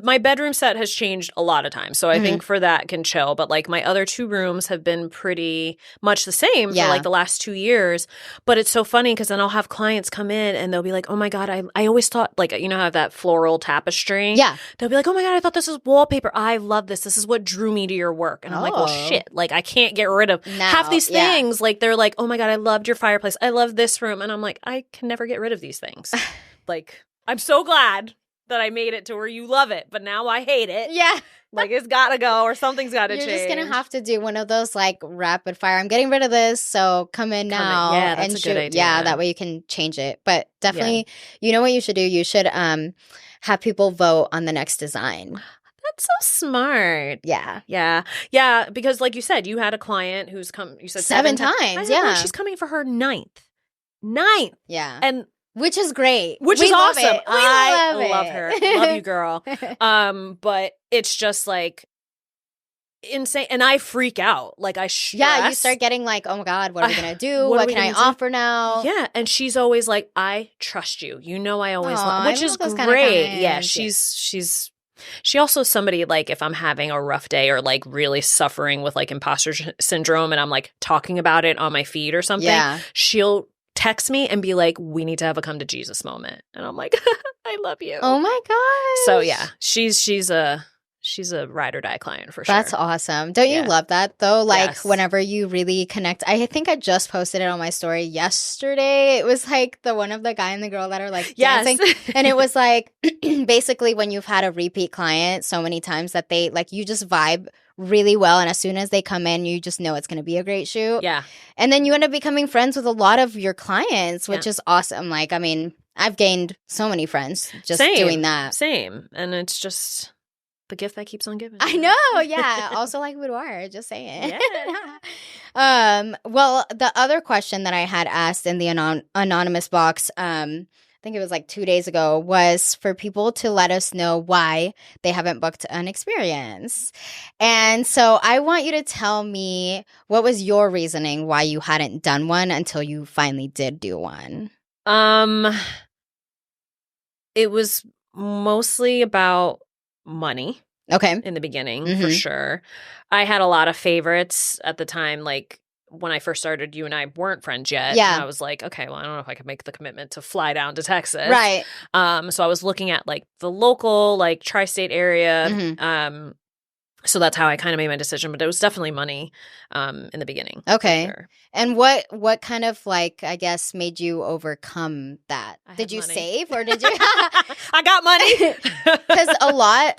my bedroom set has changed a lot of times. So I think for that can chill. But like my other 2 rooms have been pretty much the same for like the last 2 years. But it's so funny because then I'll have clients come in and they'll be like, oh my God, I always thought like, I have that floral tapestry. Yeah. They'll be like, oh my God, I thought this was wallpaper. I love this. This is what drew me to your work. And I'm like, well, shit. Like I can't get rid of half these things. Like they're like, oh my God, I loved your fireplace. I love this room. And I'm like, I can never get rid of these things. Like, I'm so glad that I made it to where you love it, but now I hate it. Yeah. Like, it's got to go or something's got to change. You're just going to have to do one of those like rapid fire. I'm getting rid of this, so come in now. Yeah, that's and a good idea. Yeah, that way you can change it. But definitely, you know what you should do? You should have people vote on the next design. That's so smart. Yeah. Yeah. Yeah, because like you said, you had a client who's come, you said 7 times. I said, yeah. well, she's coming for her ninth. Yeah. And which is great. Which we is love awesome. It. I love it. her. Love you, girl. But it's just like insane. And I freak out. Like I stress. Yeah, you start getting like, oh my God, what are we going to do? What can I offer now? Yeah. And she's always like, I trust you. You know, I always love, which is great. Yeah. She also is somebody like if I'm having a rough day or like really suffering with like imposter syndrome and I'm like talking about it on my feed or something, she'll text me and be like, we need to have a come to Jesus moment. And I'm like, I love you. Oh my gosh. So yeah, she's a ride or die client for sure. That's awesome. Don't you love that though? Like whenever you really connect. I think I just posted it on my story yesterday. It was like the one of the guy and the girl that are like dancing. And it was like basically when you've had a repeat client so many times that they like you just vibe really well. And as soon as they come in, you just know it's going to be a great shoot. Yeah. And then you end up becoming friends with a lot of your clients, which is awesome. Like, I mean, I've gained so many friends just doing that. Same. And it's just the gift that keeps on giving. I know. Yeah. Also like Boudoir, just saying. Yeah. Well, the other question that I had asked in the anonymous box, I think it was like 2 days ago, was for people to let us know why they haven't booked an experience. And so I want you to tell me what was your reasoning why you hadn't done one until you finally did do one. It was mostly about money. Okay. In the beginning, for sure. I had a lot of favorites at the time, like when I first started, you and I weren't friends yet. Yeah. And I was like, okay, well, I don't know if I could make the commitment to fly down to Texas. Right. So I was looking at like the local, like tri-state area. So that's how I kind of made my decision, but it was definitely money in the beginning. Okay. Sure. And what kind of like, I guess, made you overcome that? Did you save or did you? I got money. Because a lot,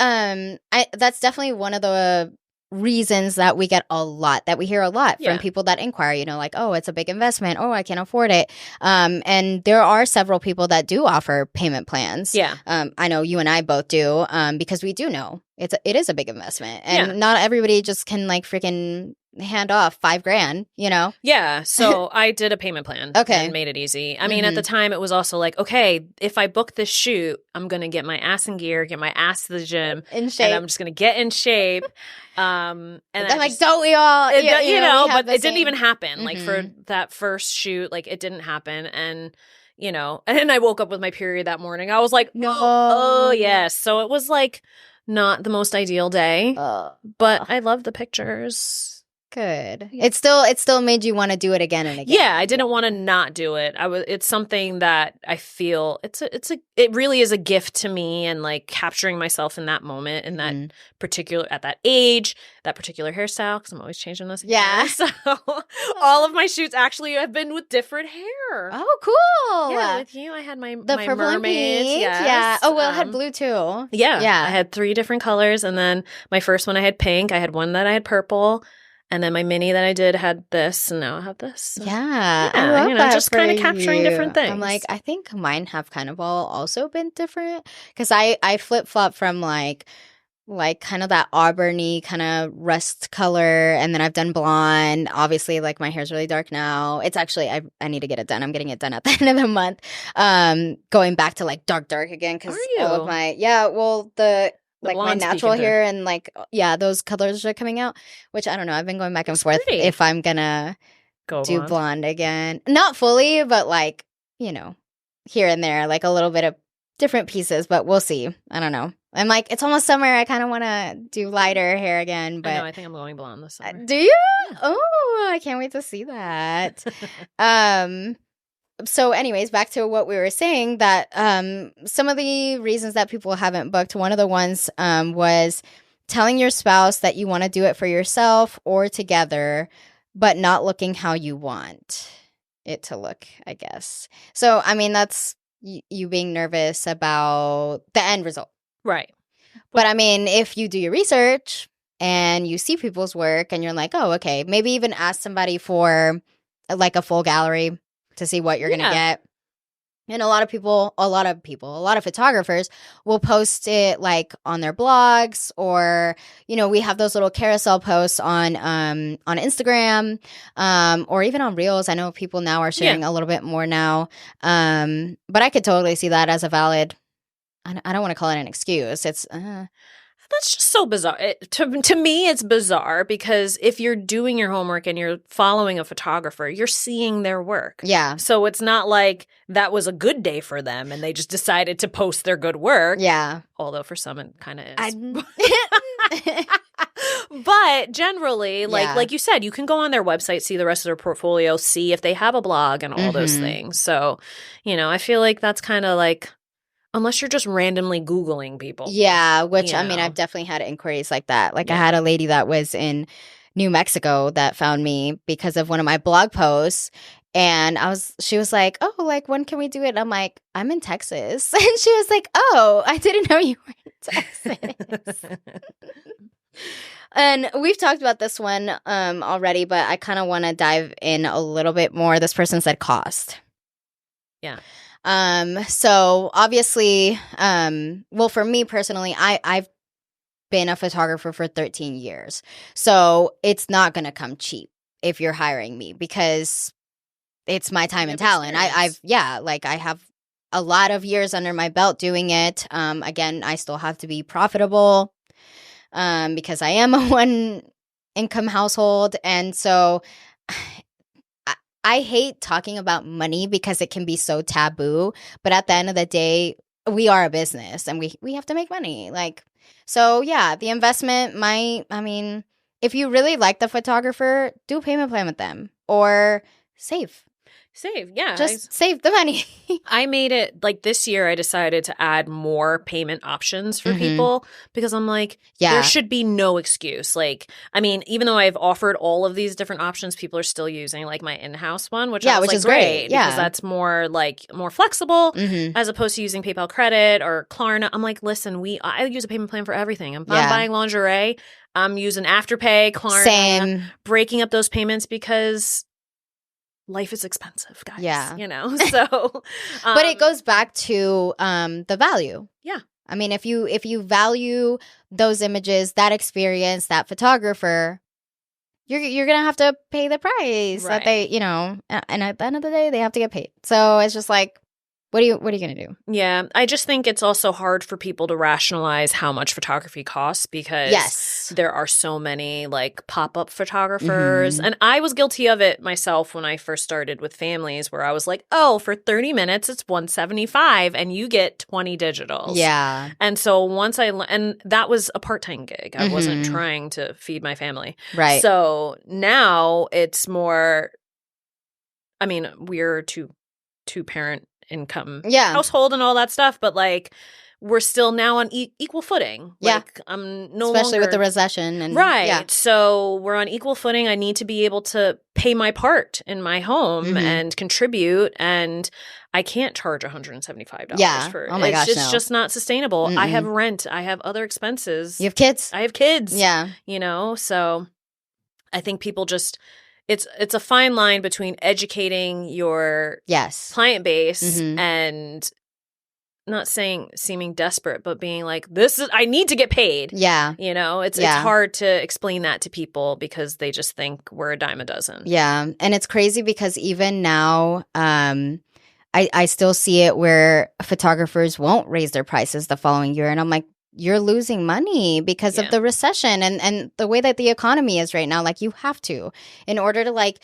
that's definitely one of the reasons that we get a lot, that we hear a lot from people that inquire, you know, like, oh, it's a big investment. Oh, I can't afford it. And there are several people that do offer payment plans. Yeah. I know you and I both do, because we do know it is a big investment and not everybody just can like freaking hand off $5,000, you know? Yeah. So I did a payment plan. Okay. And made it easy. I mean, at the time it was also like, okay, if I book this shoot, I'm going to get my ass in gear, get my ass to the gym. In shape. And I'm just going to get in shape. And I'm like, don't we all? You know, but it didn't even happen. Like for Mm-hmm. that first shoot, like it didn't happen. And, you know, and I woke up with my period that morning. I was like, no. Oh, yes. So it was like not the most ideal day, but I love the pictures. Good. It still made you want to do it again and again. Yeah, I didn't want to not do it. It's something that I feel it really is a gift to me, and like capturing myself in that moment, in that particular, at that age, that particular hairstyle, because I'm always changing this. Yeah. Hair, so all of my shoots actually have been with different hair. Oh, cool. Yeah, with you, I had my purple mermaids. and pink. Yes. Yeah. Oh, well, it had blue too. Yeah. Yeah. I had 3 different colors, and then my first one I had pink. I had one that I had purple. And then my mini that I did had this, and now I have this. So. Yeah, I love that just kind of capturing different things. I'm like, I think mine have kind of all also been different because I flip flop from like kind of that auburny kind of rust color, and then I've done blonde. Obviously, like my hair's really dark now. It's actually I need to get it done. I'm getting it done at the end of the month. Going back to like dark again because all of my like my natural hair and like those colors are coming out, which I don't know. I've been going back and forth if I'm gonna do blonde again. Not fully, but like, you know, here and there, like a little bit of different pieces, but we'll see. I don't know. I'm like, it's almost summer. I kind of want to do lighter hair again, but I think I'm going blonde this summer. Do you? Yeah. Oh, I can't wait to see that. So anyways, back to what we were saying, that some of the reasons that people haven't booked, one of the ones was telling your spouse that you want to do it for yourself or together, but not looking how you want it to look, I guess. So, I mean, that's you being nervous about the end result. Right. But I mean, if you do your research and you see people's work and you're like, oh, okay, maybe even ask somebody for like a full gallery to see what you're going to get. And a lot of photographers will post it like on their blogs, or, we have those little carousel posts on Instagram, or even on Reels. I know people now are sharing a little bit more now. But I could totally see that as a valid, I don't want to call it an excuse. It's that's just so bizarre. To me, it's bizarre because if you're doing your homework and you're following a photographer, you're seeing their work. Yeah. So it's not like that was a good day for them and they just decided to post their good work. Yeah. Although for some it kind of is. But generally, like you said, you can go on their website, see the rest of their portfolio, see if they have a blog and all those things. So, I feel like that's kind of like, unless you're just randomly Googling people. Yeah, which, I mean, I've definitely had inquiries like that. Like, I had a lady that was in New Mexico that found me because of one of my blog posts. And she was like, oh, like, when can we do it? And I'm like, I'm in Texas. And she was like, oh, I didn't know you were in Texas. And we've talked about this one already, but I kind of want to dive in a little bit more. This person said cost. Yeah. So obviously, well, for me personally, I've been a photographer for 13 years. So it's not going to come cheap if you're hiring me, because it's my time and talent. I have a lot of years under my belt doing it. Again, I still have to be profitable, because I am a one income household. And so I hate talking about money because it can be so taboo, but at the end of the day, we are a business and we have to make money. Like, so yeah, the investment if you really like the photographer, do a payment plan with them or save. Yeah. Just save the money. I made it, like, this year I decided to add more payment options for people because I'm like, there should be no excuse. Like, I mean, even though I've offered all of these different options, people are still using like my in-house one, which is great. Yeah. Because that's more flexible as opposed to using PayPal credit or Klarna. I'm like, listen, I use a payment plan for everything. I'm buying lingerie. I'm using Afterpay, Klarna. Same. Breaking up those payments because life is expensive, guys. Yeah. So. But it goes back to the value. Yeah. I mean, if you value those images, that experience, that photographer, you're gonna have to pay the price that they, and at the end of the day, they have to get paid. So it's just like, what are you gonna do? Yeah, I just think it's also hard for people to rationalize how much photography costs because there are so many like pop-up photographers, and I was guilty of it myself when I first started with families, where I was like, oh, for 30 minutes it's $175 and you get 20 digitals. Yeah, and so once and that was a part-time gig. I wasn't trying to feed my family, right? So now it's more. I mean, we're two-parent income household and all that stuff, but like we're still now on equal footing. Like I'm no longer, especially with the recession and so we're on equal footing. I need to be able to pay my part in my home and contribute, and I can't charge $175 for it. Oh my gosh, it's just not sustainable. I have rent, I have other expenses. You have kids? I have kids. Yeah. So I think people just It's a fine line between educating your client base and not seeming desperate, but being like, I need to get paid. Yeah. It's hard to explain that to people because they just think we're a dime a dozen. Yeah. And it's crazy because even now, I still see it where photographers won't raise their prices the following year. And I'm like, you're losing money because of the recession and the way that the economy is right now. Like, you have to, in order to like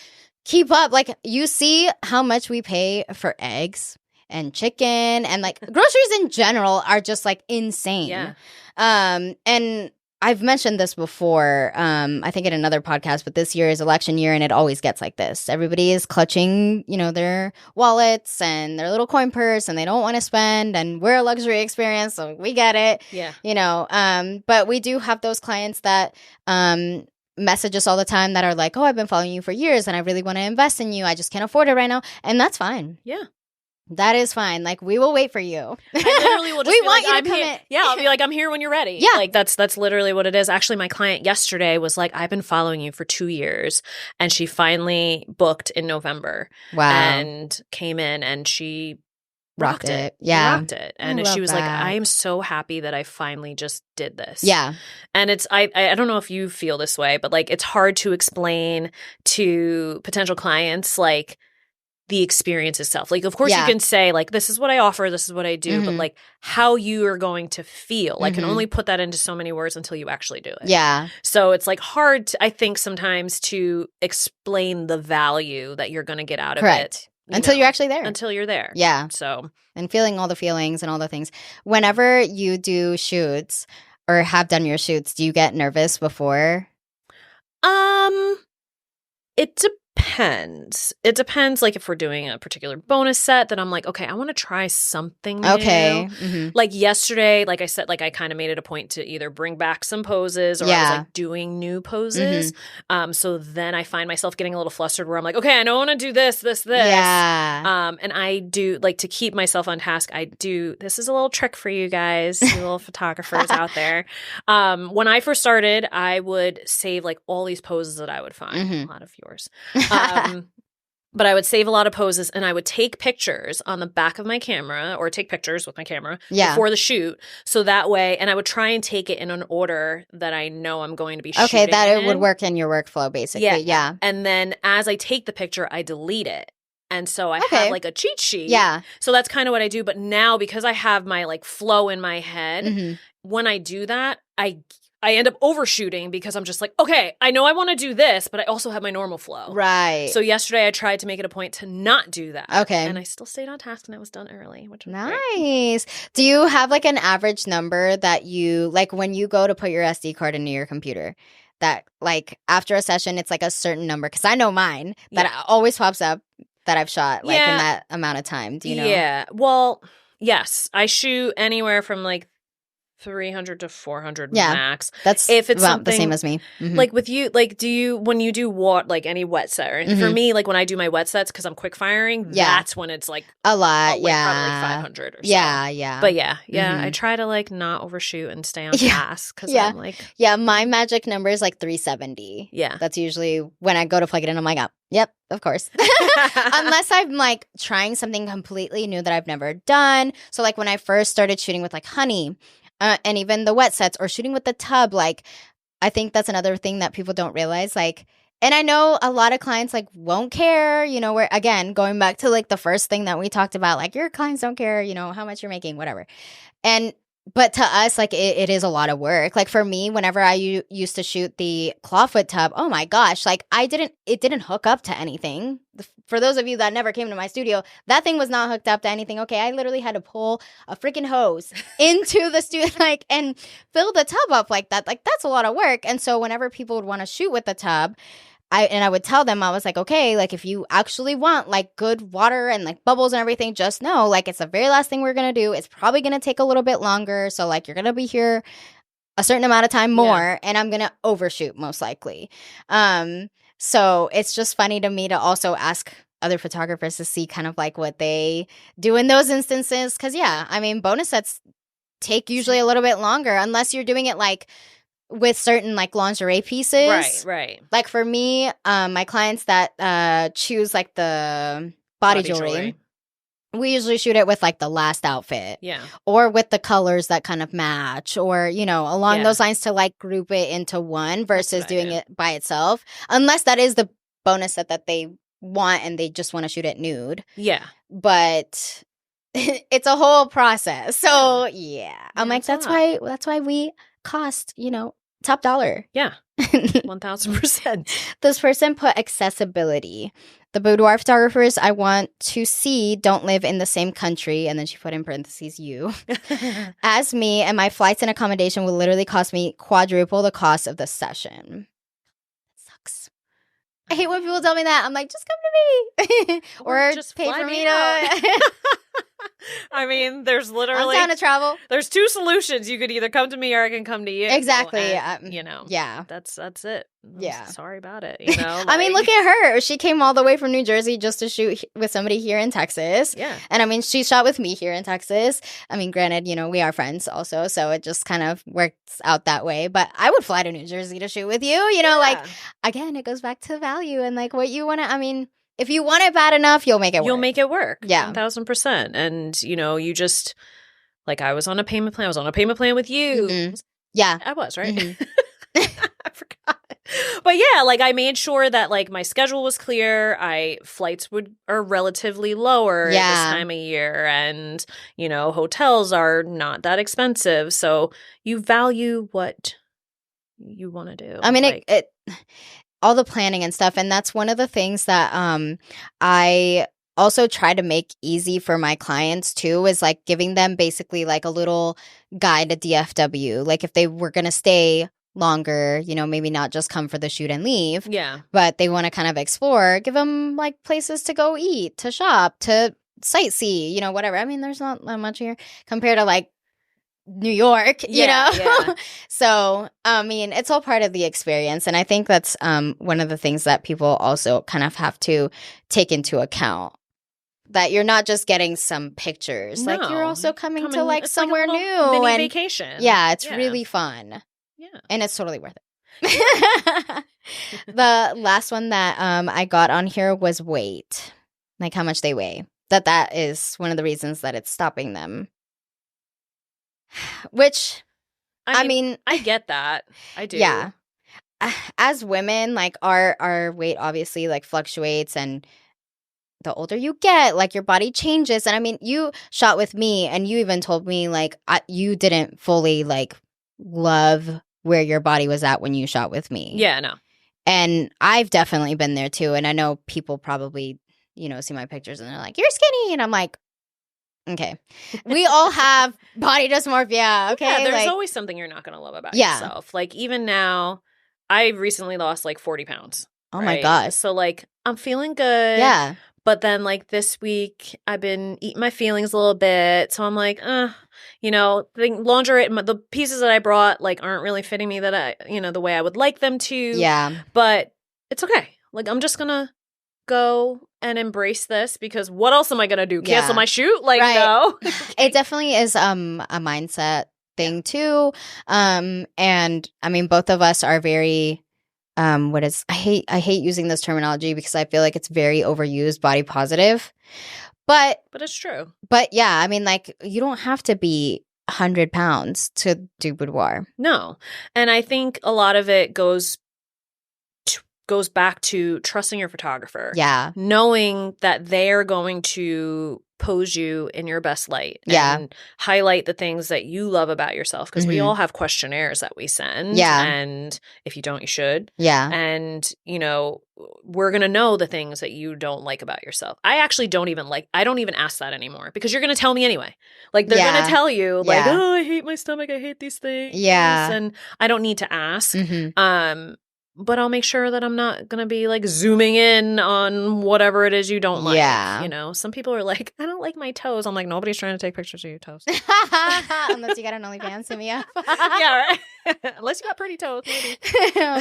keep up. Like, you see how much we pay for eggs and chicken and like groceries in general are just like insane. Yeah. And I've mentioned this before, I think in another podcast, but this year is election year and it always gets like this. Everybody is clutching, their wallets and their little coin purse and they don't want to spend, and we're a luxury experience, so we get it. Yeah. But we do have those clients that message us all the time that are like, oh, I've been following you for years and I really want to invest in you. I just can't afford it right now. And that's fine. Yeah. That is fine. Like, we will wait for you. I literally will just We be want like, you to I'm come here. in. Yeah, I'll be like, I'm here when you're ready. Yeah. Like, that's literally what it is. Actually, my client yesterday was like, I've been following you for 2 years. And she finally booked in November. Wow. And came in and she rocked it. Yeah. Rocked it. And she was like, I am so happy that I finally just did this. Yeah. And it's, I don't know if you feel this way, but like, it's hard to explain to potential clients, like, the experience itself. Like, of course you can say like, this is what I offer, this is what I do, but like how you are going to feel, I can only put that into so many words until you actually do it. Yeah. So it's like hard, I think sometimes to explain the value that you're going to get out of it. Until you're actually there. Until you're there. Yeah. So. And feeling all the feelings and all the things. Whenever you do shoots or have done your shoots, do you get nervous before? It depends. It depends, like, if we're doing a particular bonus set, then I'm like, okay, I want to try something new. Okay. Mm-hmm. Like yesterday, like I said, like I kind of made it a point to either bring back some poses or I was like doing new poses. So then I find myself getting a little flustered where I'm like, okay, I know I want to do this. Yeah. And I do, like, to keep myself on task, I do, this is a little trick for you guys, you little photographers out there. When I first started, I would save like all these poses that I would find, a lot of yours. But I would save a lot of poses and I would take pictures on the back of my camera or take pictures with my camera before the shoot. So that way, and I would try and take it in an order that I know I'm going to be shooting. Okay, that it would work in your workflow, basically. Yeah. And then as I take the picture, I delete it. And so I have like a cheat sheet. Yeah. So that's kind of what I do. But now because I have my like flow in my head, when I do that, I end up overshooting because I'm just like, okay, I know I want to do this, but I also have my normal flow. Right. So yesterday I tried to make it a point to not do that. Okay. And I still stayed on task and I was done early, which was nice. Great. Do you have like an average number that you, like when you go to put your SD card into your computer, that like after a session, it's like a certain number? Because I know mine that always pops up that I've shot like in that amount of time. Do you know? Yeah. Well, yes. I shoot anywhere from like 300 to 400 max. That's if it's about the same as me. Like with you, like when you do like any wet set, or for me, like when I do my wet sets, because I'm quick firing, that's when it's like a lot. Probably like 500 or so. Yeah. But I try to like not overshoot and stay on task because I'm like. Yeah, my magic number is like 370. Yeah. That's usually when I go to plug it in, I'm like, oh, yep, of course. Unless I'm like trying something completely new that I've never done. So like when I first started shooting with like honey, and even the wet sets or shooting with the tub, like I think that's another thing that people don't realize. Like, and I know a lot of clients like won't care, you know, where again, going back to like the first thing that we talked about, like your clients don't care, you know, how much you're making, whatever. But to us, like it is a lot of work. Like for me, whenever I used to shoot the clawfoot tub, oh my gosh, like it didn't hook up to anything. For those of you that never came to my studio, that thing was not hooked up to anything. Okay, I literally had to pull a freaking hose into the studio, like, and fill the tub up like that. Like that's a lot of work. And so whenever people would want to shoot with the tub, I would tell them, I was like, okay, like if you actually want like good water and like bubbles and everything, just know like it's the very last thing we're going to do. It's probably going to take a little bit longer. So like you're going to be here a certain amount of time more and I'm going to overshoot most likely. So it's just funny to me to also ask other photographers to see kind of like what they do in those instances. Cause I mean, bonus sets take usually a little bit longer unless you're doing it like with certain like lingerie pieces. Right. Like for me, my clients that choose like the body jewelry, we usually shoot it with like the last outfit. Yeah. Or with the colors that kind of match or, you know, along those lines to like group it into one versus doing it by itself. Unless that is the bonus set that they want and they just want to shoot it nude. Yeah. But it's a whole process. So I'm like, that's why we cost, you know, top dollar. Yeah. 1000%. This person put accessibility. The boudoir photographers I want to see don't live in the same country. And then she put in parentheses, you. As me, and my flights and accommodation will literally cost me quadruple the cost of the session. That sucks. I hate when people tell me that. I'm like, just come to me. or just pay fly for me out. to... I mean, there's I'm literally down to travel. there's two solutions. You could either come to me or I can come to you. Exactly. And, you know, Yeah. that's it. Yeah. Sorry about it. You know, I mean, look at her. She came all the way from New Jersey just to shoot with somebody here in Texas. Yeah. And I mean, she shot with me here in Texas. I mean, granted, you know, we are friends also, so it just kind of works out that way. But I would fly to New Jersey to shoot with you. You know, like, again, it goes back to value and like what you want to, I mean, if you want it bad enough, you'll make it work. You'll make it work. Yeah. 1,000%. And, you know, you just, like, I was on a payment plan. I was on a payment plan with you. Mm-hmm. Yeah. I was, right? Mm-hmm. I forgot. But yeah, like, I made sure that, like, my schedule was clear. Flights are relatively lower at this time of year. And, you know, hotels are not that expensive. So you value what you want to do. I mean, like, it all the planning and stuff. And that's one of the things that I also try to make easy for my clients too, is like giving them basically like a little guide to DFW. Like if they were going to stay longer, you know, maybe not just come for the shoot and leave. Yeah. But they want to kind of explore, give them like places to go eat, to shop, to sightsee, you know, whatever. I mean, there's not that much here compared to like New York, you know? Yeah. So, I mean, it's all part of the experience. And I think that's one of the things that people also kind of have to take into account. That you're not just getting some pictures. No. Like, you're also coming to like somewhere like new. mini and vacation. Yeah, it's really fun. Yeah. And it's totally worth it. The last one that I got on here was weight. Like how much they weigh. That is one of the reasons that it's stopping them. Which, I mean, I get that. I do. Yeah. As women, like our weight obviously like fluctuates, and the older you get, like your body changes. And I mean, you shot with me and you even told me like you didn't fully like love where your body was at when you shot with me. Yeah, no. And I've definitely been there too. And I know people probably, you know, see my pictures and they're like, you're skinny. And I'm like, okay. We all have body dysmorphia. Okay. Yeah, there's like, always something you're not going to love about yourself. Like even now, I recently lost like 40 pounds. Oh my gosh. So like I'm feeling good. Yeah. But then like this week I've been eating my feelings a little bit. So I'm like, you know, the lingerie, the pieces that I brought like aren't really fitting me the way I would like them to. Yeah. But it's okay. Like I'm just going to go and embrace this because what else am I going to do? Cancel my shoot? Like, no. It definitely is a mindset thing too. And I mean, both of us are very I hate using this terminology because I feel like it's very overused, body positive. But it's true. But yeah, I mean, like you don't have to be 100 pounds to do boudoir. No. And I think a lot of it goes back to trusting your photographer. Yeah. Knowing that they're going to pose you in your best light. Yeah. And highlight the things that you love about yourself. Because we all have questionnaires that we send. Yeah. And if you don't, you should. Yeah. And, you know, we're going to know the things that you don't like about yourself. I don't even ask that anymore because you're going to tell me anyway. Like they're going to tell you like, oh, I hate my stomach. I hate these things. Yeah. And I don't need to ask. Mm-hmm. But I'll make sure that I'm not going to be like zooming in on whatever it is you don't like. Yeah. You know, some people are like, I don't like my toes. I'm like, nobody's trying to take pictures of your toes. Unless you got an OnlyFans, hit me up. Yeah, right. Unless you got pretty toes, maybe.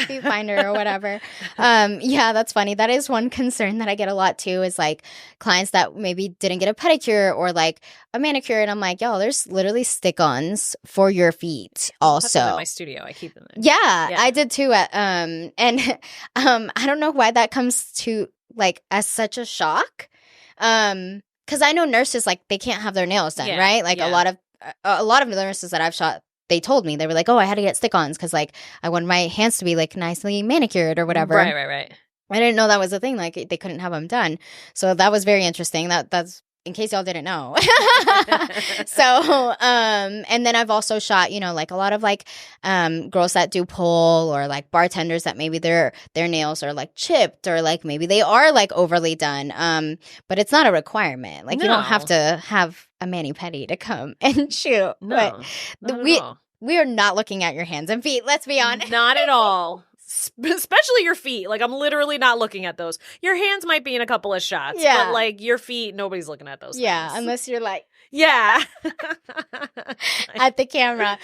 Feet finder or whatever. Yeah, that's funny. That is one concern that I get a lot too is like clients that maybe didn't get a pedicure or like a manicure. And I'm like, yo, there's literally stick-ons for your feet also. I have them in my studio. I keep them there. Yeah, I did too. And I don't know why that comes to like as such a shock. Because I know nurses like they can't have their nails done, right? Like a lot of the nurses that I've shot, they told me they were like, oh, I had to get stick-ons because like I wanted my hands to be like nicely manicured or whatever. Right. I didn't know that was a thing. Like they couldn't have them done. So that was very interesting. That's in case y'all didn't know. So, and then I've also shot, you know, like a lot of like girls that do pole or like bartenders that maybe their nails are like chipped or like maybe they are like overly done. But it's not a requirement. Like you don't have to have a mani-pedi to come and shoot. No, but we are not looking at your hands and feet. Let's be honest. Not at all. Especially your feet. Like, I'm literally not looking at those. Your hands might be in a couple of shots, Yeah. but like your feet, nobody's looking at those Yeah, things. unless you're like Yeah. at the camera.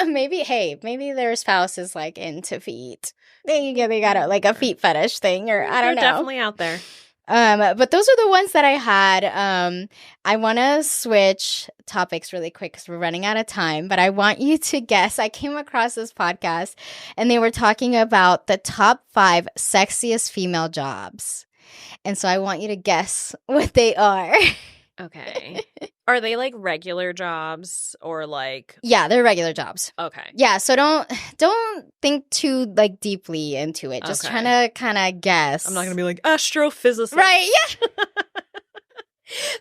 Maybe their spouse is like into feet. They got like a feet fetish thing, or I don't know. They're definitely out there. But those are the ones that I had. I want to switch topics really quick because we're running out of time, but I want you to guess. I came across this podcast and they were talking about the top 5 sexiest female jobs. And so I want you to guess what they are. Okay. Are they like regular jobs or like? Yeah, they're regular jobs. Okay. Yeah, so don't think too like deeply into it. Just trying to kind of guess. I'm not gonna be like astrophysicist, right? Yeah.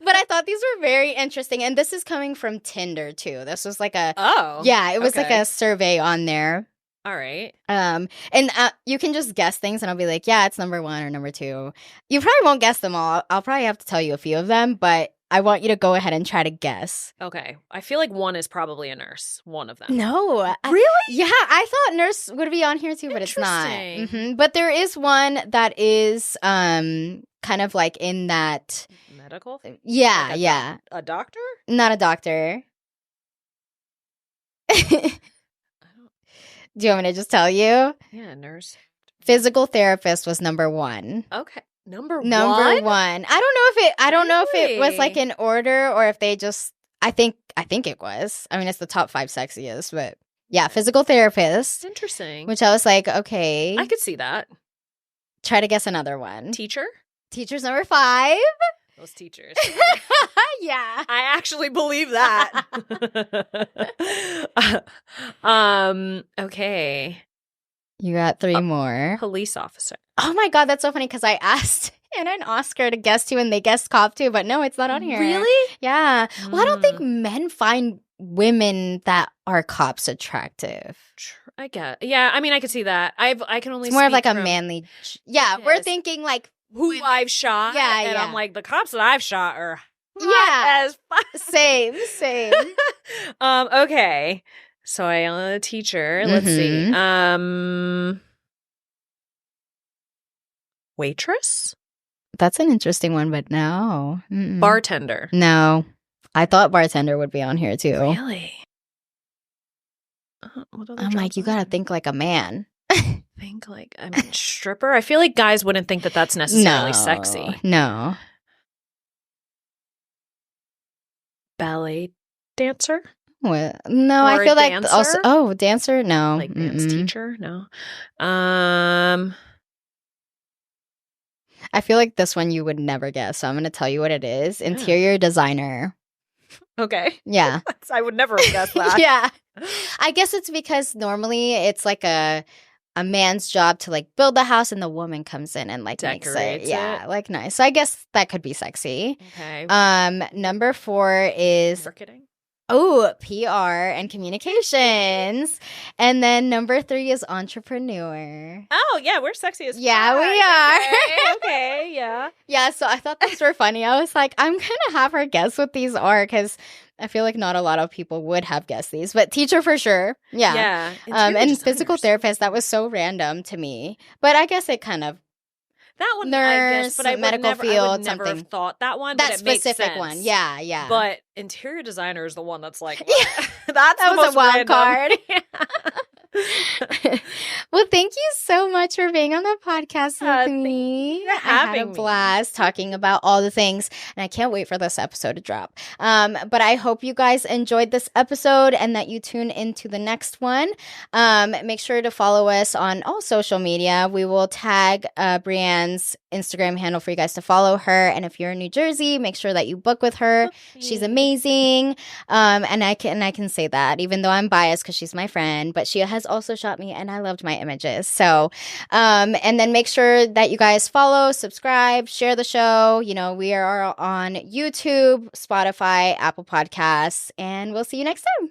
But I thought these were very interesting, and this is coming from Tinder too. This was like it was like a survey on there. All right. And you can just guess things, and I'll be like, yeah, it's number 1 or number 2. You probably won't guess them all. I'll probably have to tell you a few of them, but I want you to go ahead and try to guess. Okay. I feel like one is probably a nurse. One of them. No. Really? Yeah, I thought nurse would be on here too, but it's not. Mm-hmm. But there is one that is kind of like in that medical? Yeah, like yeah. A doctor? Not a doctor. Do you want me to just tell you? Yeah, nurse. Physical therapist was number 1. Okay. Number 1? I don't know if it was like in order or if they just I think it was. I mean, it's the top 5 sexiest, but yeah, physical therapist. Interesting. Which I was like, okay. I could see that. Try to guess another one. Teacher? Teacher's number 5. Those teachers. Yeah. I actually believe that. Okay. You got 3 more. Police officer. Oh my God, that's so funny because I asked Anna and Oscar to guess too, and they guessed cop too, but no, it's not on here. Really? Yeah. Well, I don't think men find women that are cops attractive. I get. Yeah, I mean, I could see that. I can only. It's more of speak like a from manly. Yeah, we're thinking like who I've shot. Yeah, and I'm like the cops that I've shot are as fuck. Same. Okay. So I am a teacher. Let's see. Waitress? That's an interesting one, but no. Mm-mm. Bartender. No. I thought bartender would be on here too. Really? I'm like, you gotta think like a man. Think like, I mean, stripper? I feel like guys wouldn't think that that's necessarily sexy. No. Ballet dancer? Well, no, or I feel like dancer? also dancer? No. Like dance teacher? No. I feel like this one you would never guess, so I'm gonna tell you what it is. Yeah. Interior designer. Okay. Yeah. I would never have guessed that. Yeah. I guess it's because normally it's like a man's job to like build the house and the woman comes in and like decorates makes it. Yeah, it. like nice. So I guess that could be sexy. Okay. Number 4 is marketing. Oh, PR and communications. And then number 3 is entrepreneur. Oh, yeah, we're sexy as yeah, we are. Okay, yeah. Yeah, so I thought those were funny. I was like, I'm going to have her guess what these are because I feel like not a lot of people would have guessed these. But teacher for sure. Yeah. And physical therapist, that was so random to me. But I guess it kind of that one, nurse, I guess, but medical field, I would never something. have thought that one. That but it specific makes sense. one, yeah. But interior designer is the one that's like, yeah, that was a wild card. Yeah. Well, thank you so much for being on the podcast with me. I had a blast talking about all the things, and I can't wait for this episode to drop. But I hope you guys enjoyed this episode and that you tune into the next one. Make sure to follow us on all social media. We will tag Brianne's Instagram handle for you guys to follow her. And if you're in New Jersey, make sure that you book with her. She's amazing. And I can say that even though I'm biased because she's my friend, but she has also shot me and I loved my images. So, and then make sure that you guys follow, subscribe, share the show. You know, we are on YouTube, Spotify, Apple Podcasts, and we'll see you next time.